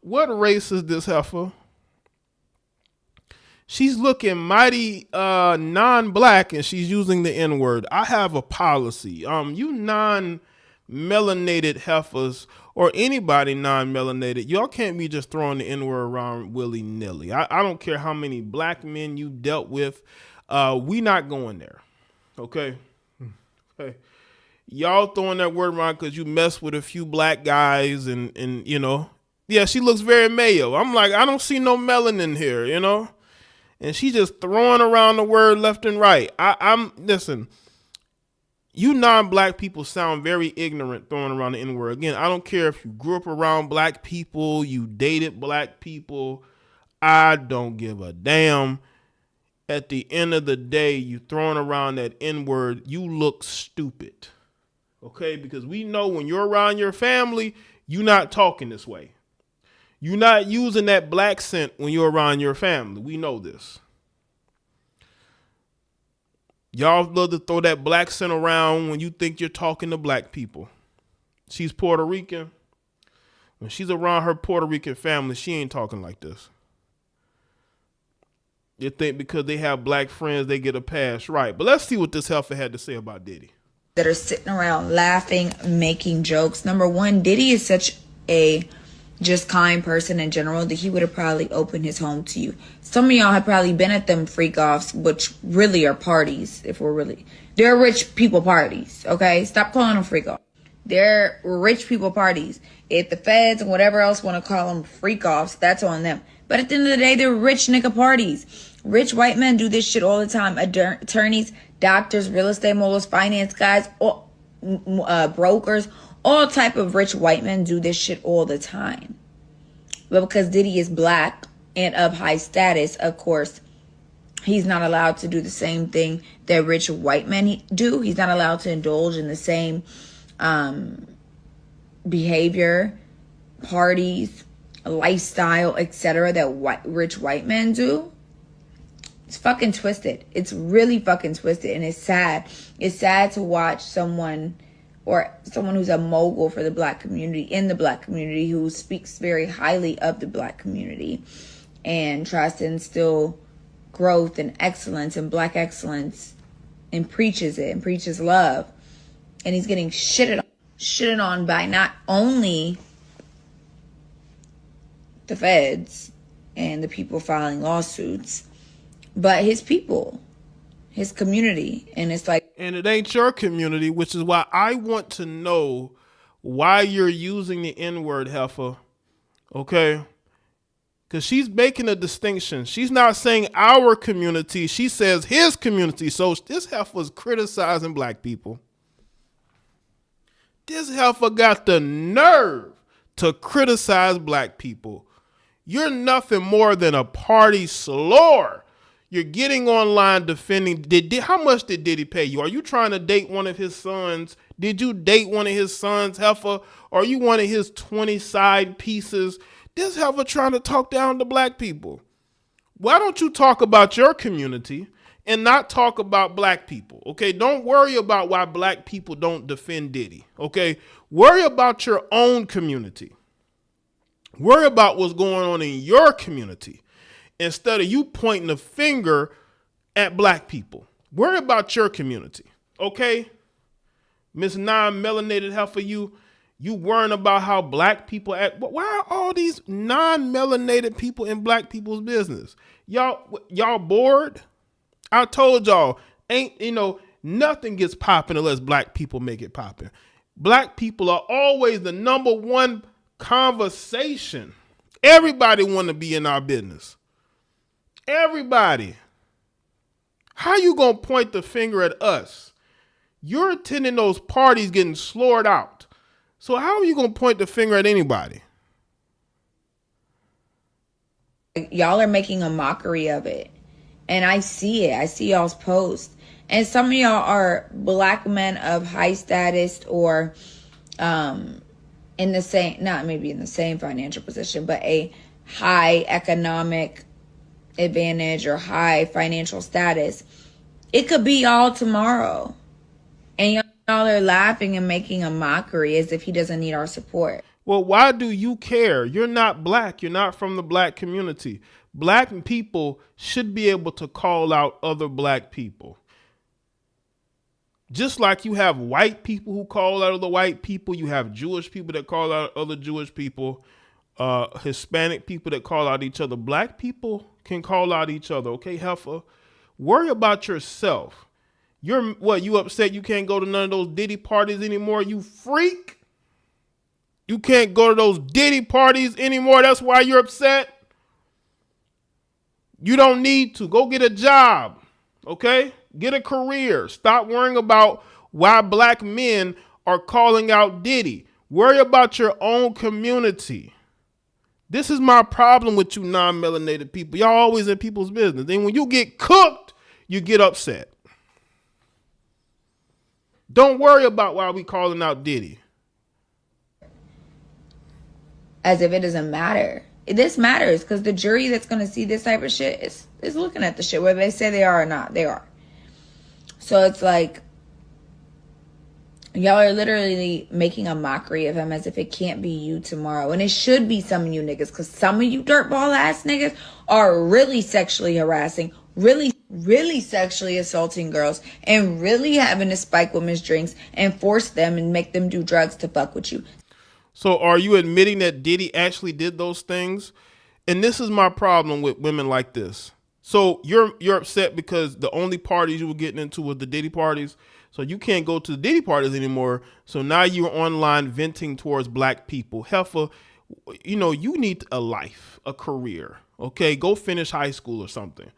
What race is this heifer? She's looking mighty non-black and she's using the N-word. I have a policy. You non-melanated heifers or anybody non-melanated, y'all can't be just throwing the N-word around willy-nilly. I don't care how many black men you dealt with. We not going there. Okay? Okay. Y'all throwing that word around because you mess with a few black guys and yeah, she looks very Mayo. I'm like, I don't see no melanin here, And she just throwing around the word left and right. Listen, you non-black people sound very ignorant throwing around the N-word. Again, I don't care if you grew up around black people, you dated black people. I don't give a damn. At the end of the day, you throwing around that N-word, you look stupid. Okay? Because we know when you're around your family, you're not talking this way. You're not using that black scent when you're around your family. We know this. Y'all love to throw that black scent around when you think you're talking to black people. She's Puerto Rican. When she's around her Puerto Rican family, she ain't talking like this. You think because they have black friends, they get a pass, right? But let's see what this heifer had to say about Diddy. That are sitting around laughing, making jokes. Number one, Diddy is such a just kind person in general that he would have probably opened his home to you. Some of y'all have probably been at them freak offs, which really are parties. They're rich people parties. Okay, stop calling them freak offs. They're rich people parties. If the feds and whatever else want to call them freak offs, that's on them. But at the end of the day, they're rich nigga parties. Rich white men do this shit all the time. Attorneys, doctors, real estate moguls, finance guys, brokers, all type of rich white men do this shit all the time. But because Diddy is black and of high status, of course, he's not allowed to do the same thing that rich white men do. He's not allowed to indulge in the same behavior, parties, lifestyle, etc. that rich white men do. It's fucking twisted. It's really fucking twisted, and it's sad. It's sad to watch someone who's a mogul for the black community, in the black community, who speaks very highly of the black community and tries to instill growth and excellence and black excellence and preaches it and preaches love. And he's getting shitted on by not only the feds and the people filing lawsuits, but his people, his community. And it's like, and it ain't your community, which is why I want to know why you're using the N-word, heifer. Okay? Because she's making a distinction. She's not saying our community. She says his community. So this heifer's criticizing black people. This heifer got the nerve to criticize black people. You're nothing more than a party slore. You're getting online defending. How much did Diddy pay you? Are you trying to date one of his sons? Did you date one of his sons, heifer? Or are you one of his 20 side pieces? This heifer trying to talk down to black people. Why don't you talk about your community and not talk about black people? Okay, don't worry about why black people don't defend Diddy. Okay, worry about your own community. Worry about what's going on in your community instead of you pointing the finger at black people. Worry about your community, okay? Miss Non-Melanated heifer, you worrying about how black people act. Why are all these non-melanated people in black people's business? Y'all bored? I told y'all, nothing gets popping unless black people make it popping. Black people are always the number one conversation. Everybody want to be in our business. Everybody. How you gonna point the finger at us? You're attending those parties getting slurred out. So how are you gonna point the finger at anybody? y'all are making a mockery of it. And I see it. I see y'all's posts. And some of y'all are black men of high status or in the same, not maybe in the same financial position, but a high economic advantage or high financial status. It could be y'all tomorrow. And y'all are laughing and making a mockery as if he doesn't need our support. Well, why do you care? You're not black. You're not from the black community. Black people should be able to call out other black people. Just like you have white people who call out other white people, you have Jewish people that call out other Jewish people, Hispanic people that call out each other. Black people can call out each other, okay, heifer? Worry about yourself. You upset you can't go to none of those Diddy parties anymore, you freak? You can't go to those Diddy parties anymore, that's why you're upset? You don't need to. Go get a job, okay? Get a career. Stop worrying about why black men are calling out Diddy. Worry about your own community. This is my problem with you non-melanated people. Y'all always in people's business. Then when you get cooked, you get upset. Don't worry about why we calling out Diddy. As if it doesn't matter. This matters because the jury that's going to see this type of shit is looking at the shit, whether they say they are or not. They are. So it's like, Y'all are literally making a mockery of him as if it can't be you tomorrow. And it should be some of you niggas, because some of you dirtball ass niggas are really sexually harassing, really sexually assaulting girls, and really having to spike women's drinks and force them and make them do drugs to fuck with you. So are you admitting that Diddy actually did those things? And this is my problem with women like this. So you're upset because the only parties you were getting into was the Diddy parties. So you can't go to the Diddy parties anymore. So now you're online venting towards black people. Heifer, you know, you need a life, a career. Okay, go finish high school or something.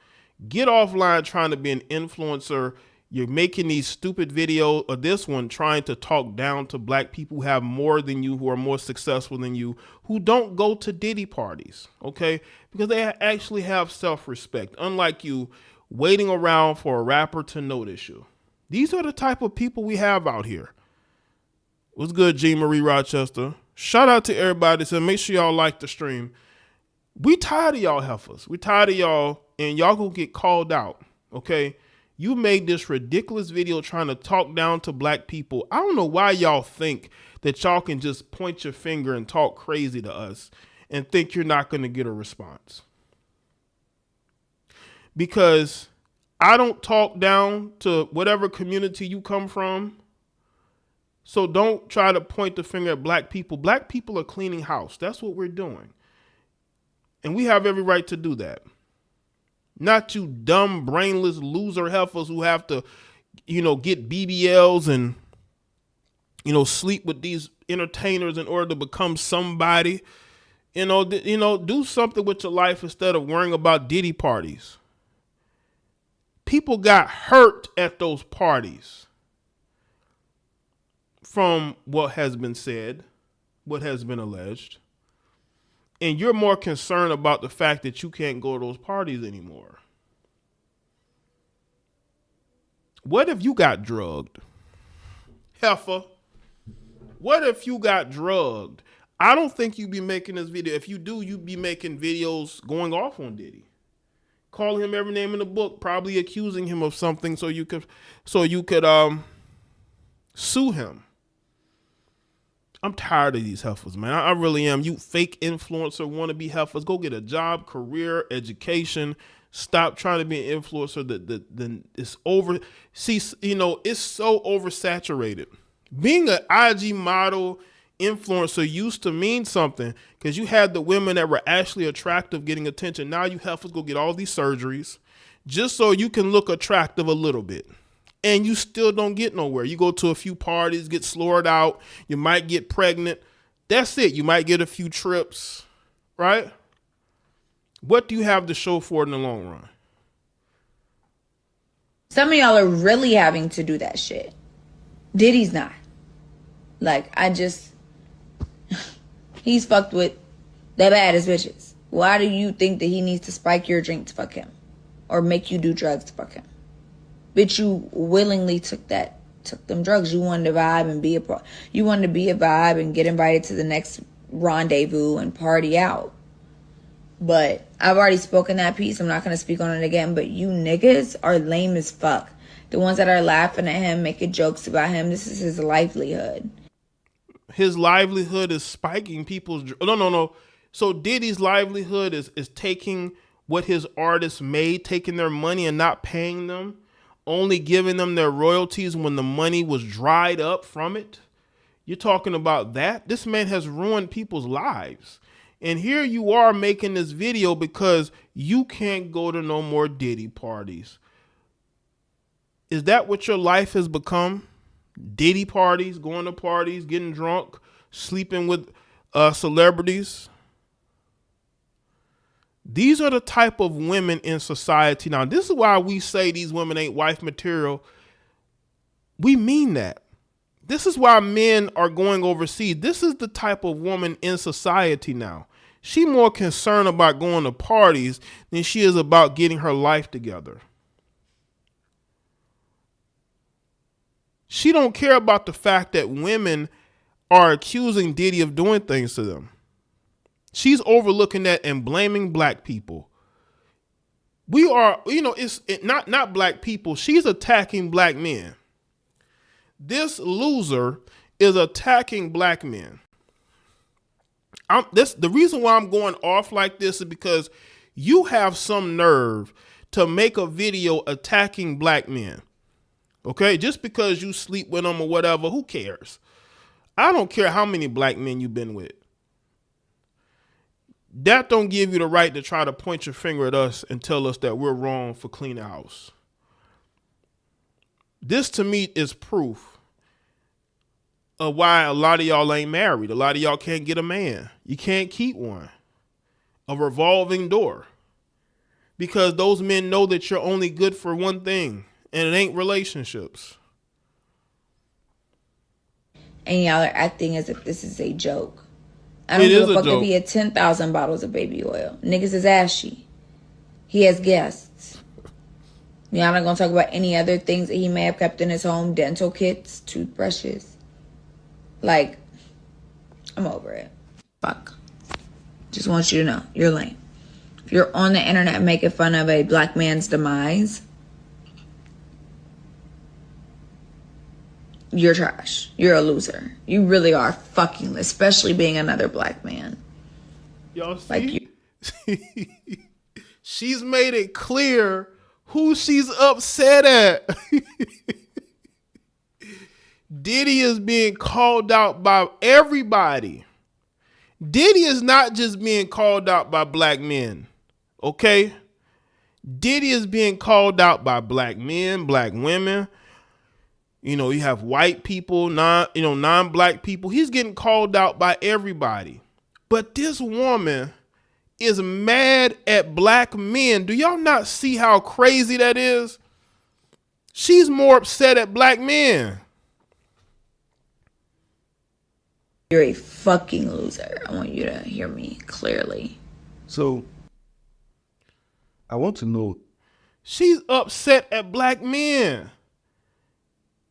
Get offline trying to be an influencer. You're making these stupid videos, or this one trying to talk down to black people who have more than you, who are more successful than you, who don't go to Diddy parties, okay? Because they actually have self-respect, unlike you waiting around for a rapper to notice you. These are the type of people we have out here. What's good, G. Marie Rochester? Shout out to everybody that said, make sure y'all like the stream. We tired of y'all heifers. We tired of y'all, and y'all gonna get called out, okay? You made this ridiculous video trying to talk down to black people. I don't know why y'all think that y'all can just point your finger and talk crazy to us and think you're not going to get a response. Because I don't talk down to whatever community you come from. So don't try to point the finger at black people. Black people are cleaning house. That's what we're doing. And we have every right to do that. Not you dumb, brainless loser heifers who have to, you know, get BBLs and, you know, sleep with these entertainers in order to become somebody. You know, do something with your life instead of worrying about Diddy parties. People got hurt at those parties from what has been said, what has been alleged. And you're more concerned about the fact that you can't go to those parties anymore. What if you got drugged? Heifer. What if you got drugged? I don't think you'd be making this video. If you do, you'd be making videos going off on Diddy. Calling him every name in the book, probably accusing him of something so you could sue him. I'm tired of these heifers, man. I really am. You fake influencer, wannabe heifers. Go get a job, career, education. Stop trying to be an influencer. That it's over. See, you know, it's so oversaturated. Being an IG model influencer used to mean something because you had the women that were actually attractive getting attention. Now you heifers go get all these surgeries just so you can look attractive a little bit. And you still don't get nowhere. You go to a few parties, get slurred out. You might get pregnant. That's it. You might get a few trips, right? What do you have to show for it in the long run? Some of y'all are really having to do that shit. Diddy's not. Like, he's fucked with the baddest bitches. Why do you think that he needs to spike your drink to fuck him? Or make you do drugs to fuck him? Bitch, you willingly took them drugs. You wanted to vibe and be a vibe and get invited to the next rendezvous and party out. But I've already spoken that piece. I'm not going to speak on it again. But you niggas are lame as fuck. The ones that are laughing at him, making jokes about him, this is his livelihood. His livelihood is spiking people's... No. So Diddy's livelihood is taking what his artists made, taking their money and not paying them, only giving them their royalties when the money was dried up from it. You're talking about that? This man has ruined people's lives. And here you are making this video because you can't go to no more Diddy parties. Is that what your life has become? Diddy parties, going to parties, getting drunk, sleeping with celebrities? These are the type of women in society. Now, this is why we say these women ain't wife material. We mean that. This is why men are going overseas. This is the type of woman in society now. She more concerned about going to parties than she is about getting her life together. She don't care about the fact that women are accusing Diddy of doing things to them. She's overlooking that and blaming black people. We are, it's not black people. She's attacking black men. This loser is attacking black men. The reason why I'm going off like this is because you have some nerve to make a video attacking black men. Okay? Just because you sleep with them or whatever, who cares? I don't care how many black men you've been with. That don't give you the right to try to point your finger at us and tell us that we're wrong for cleaning the house. This to me is proof of why a lot of y'all ain't married. A lot of y'all can't get a man. You can't keep one. A revolving door. Because those men know that you're only good for one thing, and it ain't relationships. And y'all are acting as if this is a joke. I don't give a fuck if he had 10,000 bottles of baby oil. Niggas is ashy. He has guests. Y'all not gonna talk about any other things that he may have kept in his home. Dental kits, toothbrushes. Like, I'm over it. Fuck. Just want you to know, you're lame. If you're on the internet making fun of a black man's demise, you're trash. You're a loser. You really are fucking, especially being another black man. Y'all see? Like you. She's made it clear who she's upset at. Diddy is being called out by everybody. Diddy is not just being called out by black men. Okay? Diddy is being called out by black men, black women. You know, you have white people, non-black people. He's getting called out by everybody. But this woman is mad at black men. Do y'all not see how crazy that is? She's more upset at black men. You're a fucking loser. I want you to hear me clearly. So, I want to know. She's upset at black men.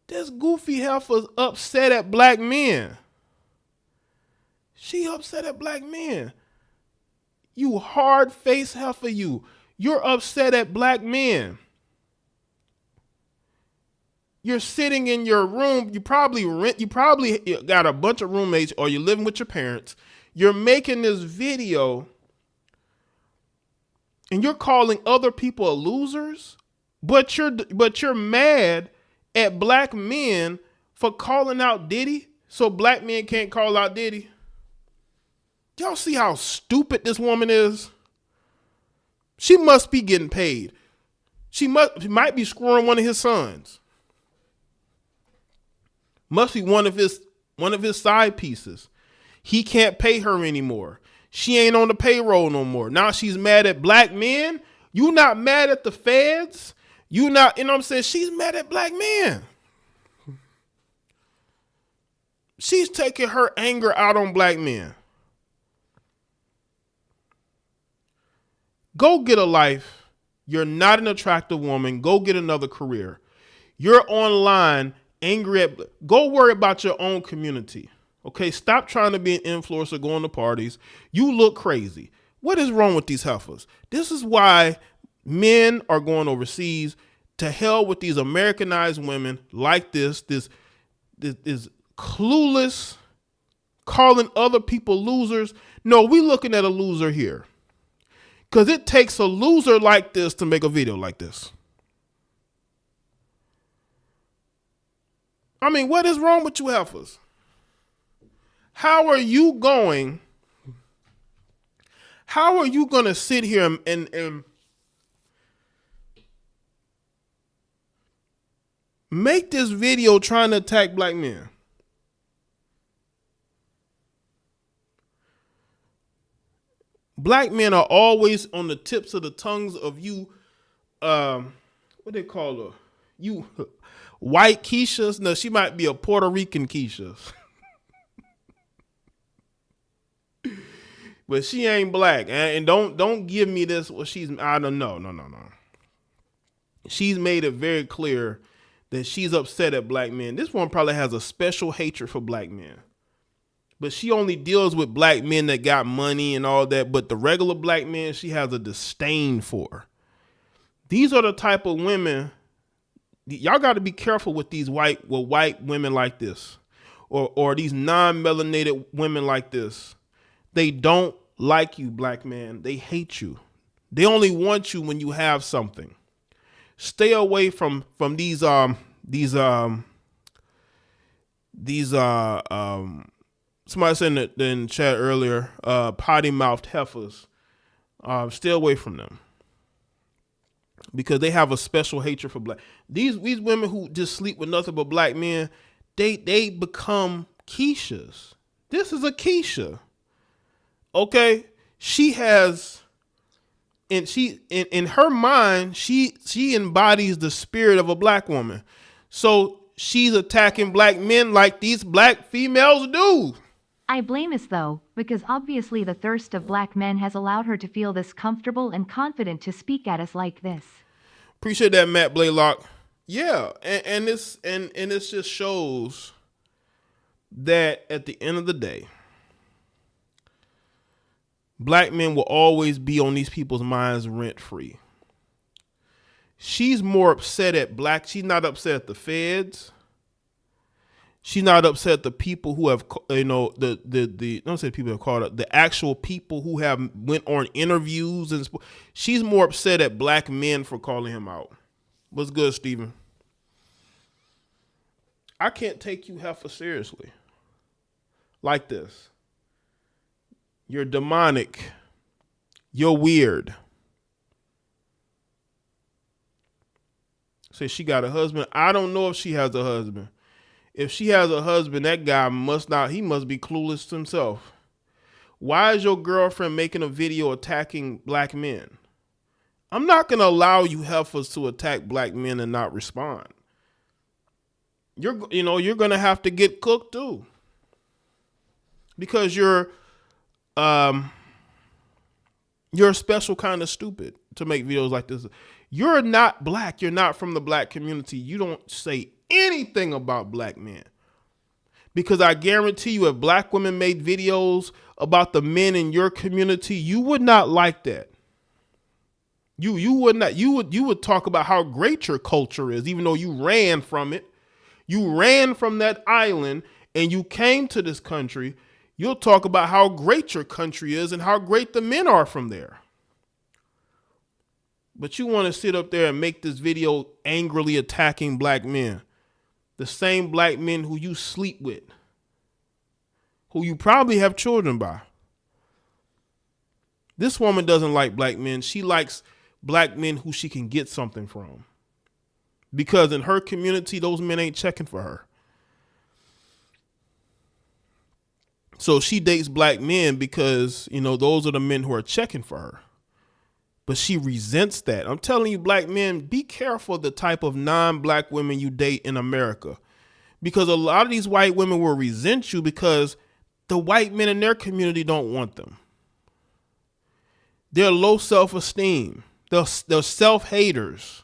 This goofy heifer's upset at black men. She upset at black men. You hard-faced heifer, you. You're upset at black men. You're sitting in your room. You probably got a bunch of roommates or you're living with your parents. You're making this video and you're calling other people losers, but you're mad at black men for calling out Diddy, so black men can't call out Diddy. Y'all see how stupid this woman is? She must be getting paid. She might be screwing one of his sons. Must be one of his side pieces. He can't pay her anymore. She ain't on the payroll no more. Now she's mad at black men. You not mad at the feds? You not, you know what I'm saying? She's mad at black men. She's taking her anger out on black men. Go get a life. You're not an attractive woman. Go get another career. You're online angry at, go worry about your own community. Okay, stop trying to be an influencer, going to parties. You look crazy. What is wrong with these heifers? This is why men are going overseas. To hell with these Americanized women like this clueless, calling other people losers. No, we looking at a loser here. Because it takes a loser like this to make a video like this. I mean, what is wrong with you heifers? How are you going to sit here and make this video trying to attack black men? Black men are always on the tips of the tongues of you, what they call her? You white Keishas? No, she might be a Puerto Rican Keisha. But she ain't black. And don't give me this. Well, I don't know. No. She's made it very clear that she's upset at black men. This one probably has a special hatred for black men. But she only deals with black men that got money and all that. But the regular black men, she has a disdain for. These are the type of women y'all got to be careful with these white women like this, or these non-melanated women like this. They don't like you, black man. They hate you. They only want you when you have something. Stay away from these somebody said in chat earlier, potty mouthed heifers. Stay away from them, because they have a special hatred for black. These women who just sleep with nothing but black men, they become Keishas. This is a Keisha. Okay? She has, and she in her mind, she embodies the spirit of a black woman. So she's attacking black men like these black females do. I blame us though, because obviously the thirst of black men has allowed her to feel this comfortable and confident to speak at us like this. Appreciate that, Matt Blaylock. Yeah, and this just shows that at the end of the day, black men will always be on these people's minds rent free. She's more upset at she's not upset at the feds. She's not upset at the people who have, don't say people have called up, the actual people who have went on interviews. And she's more upset at black men for calling him out. What's good, Steven? I can't take you heifer seriously like this. You're demonic. You're weird. Say she got a husband. I don't know if she has a husband. If she has a husband, that guy must be clueless himself. Why is your girlfriend making a video attacking black men? I'm not going to allow you heifers to attack black men and not respond. You're going to have to get cooked too. Because you're a special kind of stupid to make videos like this. You're not black. You're not from the black community. You don't say anything about black men, because I guarantee you, if black women made videos about the men in your community, you would not like that. You would not. You would talk about how great your culture is, even though you ran from it. You ran from that island and you came to this country. You'll talk about how great your country is and how great the men are from there. But you want to sit up there and make this video angrily attacking black men. The same black men who you sleep with, who you probably have children by. This woman doesn't like black men. She likes black men who she can get something from. Because in her community, those men ain't checking for her. So she dates black men because, those are the men who are checking for her. But she resents that. I'm telling you, black men, be careful the type of non-black women you date in America. Because a lot of these white women will resent you because the white men in their community don't want them. They're low self-esteem. They're self-haters.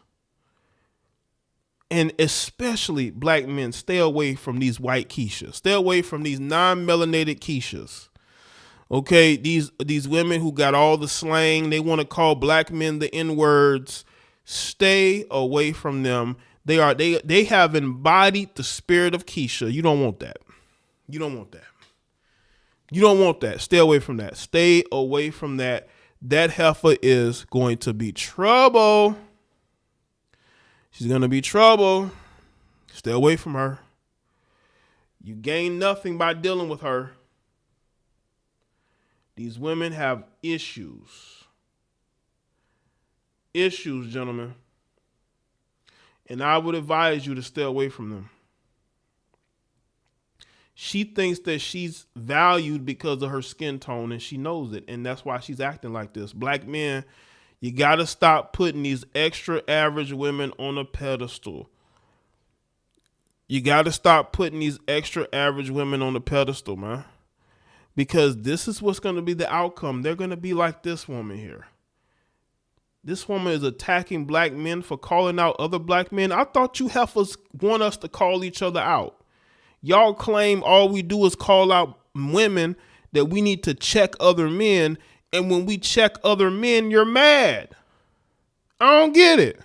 And especially black men, stay away from these white Keishas. Stay away from these non-melanated Keishas. Okay, these women who got all the slang, they want to call black men the N-words. Stay away from them. They have embodied the spirit of Keisha. You don't want that. You don't want that. You don't want that. Stay away from that. Stay away from that. That heifer is going to be trouble. She's going to be trouble. Stay away from her. You gain nothing by dealing with her. These women have issues. Issues, gentlemen. And I would advise you to stay away from them. She thinks that she's valued because of her skin tone, and she knows it. And that's why she's acting like this. Black men, you got to stop putting these extra average women on a pedestal. You got to stop putting these extra average women on a pedestal, man. Because this is what's going to be the outcome. They're going to be like this woman here. This woman is attacking black men for calling out other black men. I thought you heifers want us to call each other out. Y'all claim all we do is call out women, that we need to check other men. And when we check other men, you're mad. I don't get it.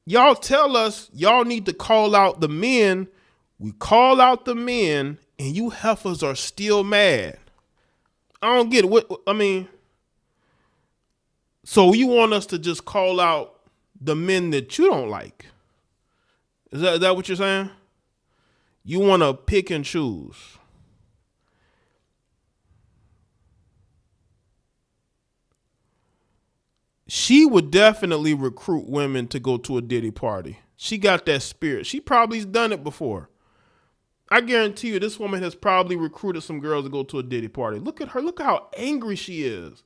y'all tell us y'all need to call out the men. We call out the men, and you heifers are still mad. I don't get it. What I mean, so you want us to just call out the men that you don't like? Is that what you're saying? You want to pick and choose. She would definitely recruit women to go to a Diddy party. She got that spirit. She probably's done it before. I guarantee you this woman has probably recruited some girls to go to a Diddy party. Look at her. Look how angry she is.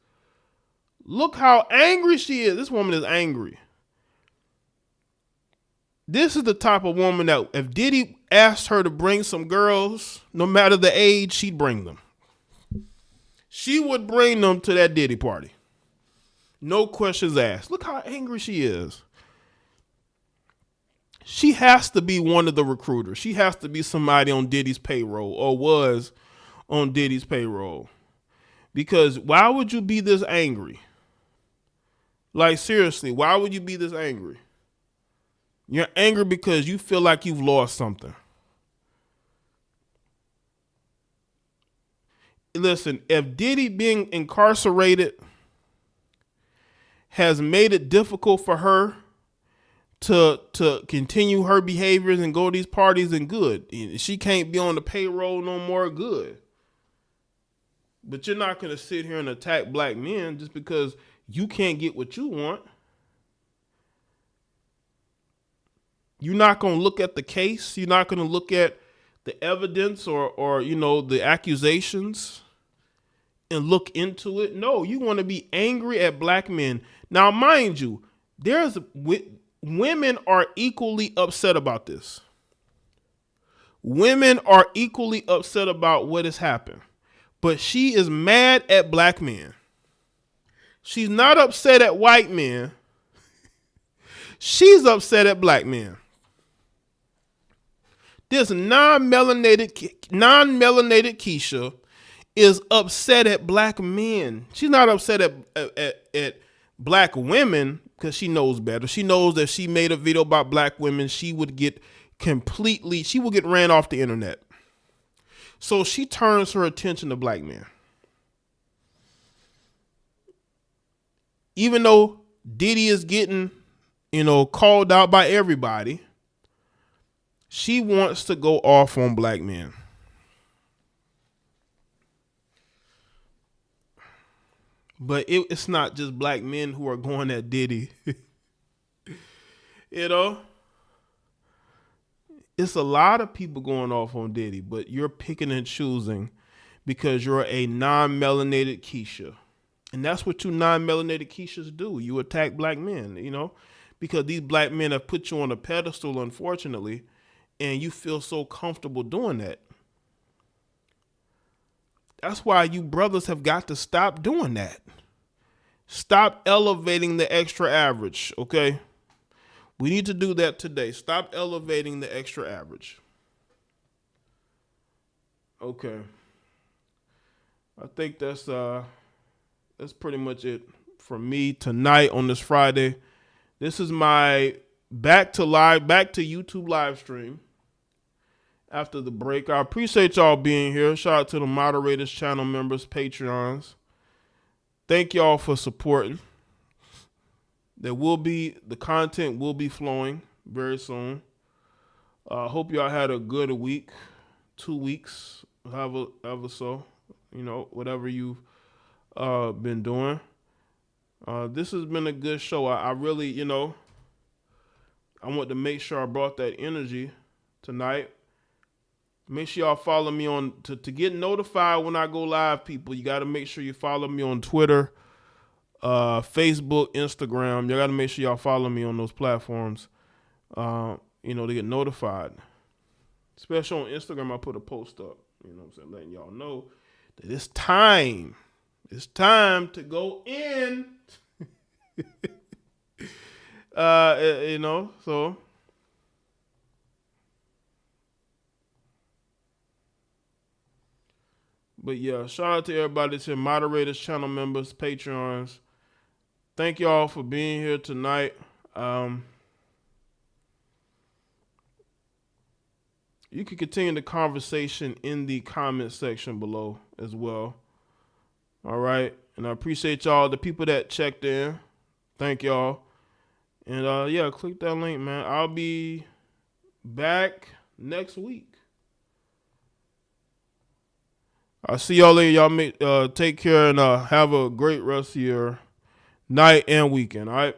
Look how angry she is. This woman is angry. This is the type of woman that if Diddy asked her to bring some girls, no matter the age, she'd bring them. She would bring them to that Diddy party. No questions asked. Look how angry she is. She has to be one of the recruiters. She has to be somebody on Diddy's payroll or was on Diddy's payroll. Because why would you be this angry? Like, seriously, why would you be this angry? You're angry because you feel like you've lost something. Listen, if Diddy being incarcerated has made it difficult for her to continue her behaviors and go to these parties, and good. She can't be on the payroll no more, good. But you're not going to sit here and attack black men just because you can't get what you want. You're not going to look at the case. You're not going to look at the evidence or the accusations and look into it. No, you want to be angry at black men. Now, mind you, women are equally upset about this. Women are equally upset about what has happened. But she is mad at black men. She's not upset at white men. She's upset at black men. This non-melanated Keisha is upset at black men. She's not upset at black women because she knows better. She knows that if she made a video about black women, she would get ran off the internet. So she turns her attention to black men. Even though Diddy is getting, called out by everybody, she wants to go off on black men. But it's not just black men who are going at Diddy. It's a lot of people going off on Diddy, but you're picking and choosing because you're a non-melanated Keisha. And that's what you non-melanated Keishas do. You attack black men, because these black men have put you on a pedestal, unfortunately, and you feel so comfortable doing that. That's why you brothers have got to stop doing that. Stop elevating the extra average, okay? We need to do that today. Stop elevating the extra average. Okay. I think that's pretty much it for me tonight on this Friday. This is my back to YouTube live stream after the break. I appreciate y'all being here. Shout out to the moderators, channel members, Patreons. Thank y'all for supporting. The content will be flowing very soon. Hope y'all had a good week, 2 weeks, however so, whatever you've been doing. This has been a good show. I really, I want to make sure I brought that energy tonight. Make sure y'all follow me to get notified when I go live, people. You got to make sure you follow me on Twitter, Facebook, Instagram. You got to make sure y'all follow me on those platforms, to get notified. Especially on Instagram, I put a post up, letting y'all know that it's time. It's time to go in. So. But yeah, shout out to everybody, to moderators, channel members, Patreons. Thank y'all for being here tonight. you can continue the conversation in the comment section below as well. All right. And I appreciate y'all, the people that checked in. Thank y'all. And yeah, click that link, man. I'll be back next week. I'll see y'all later. Y'all take care and have a great rest of your night and weekend. All right.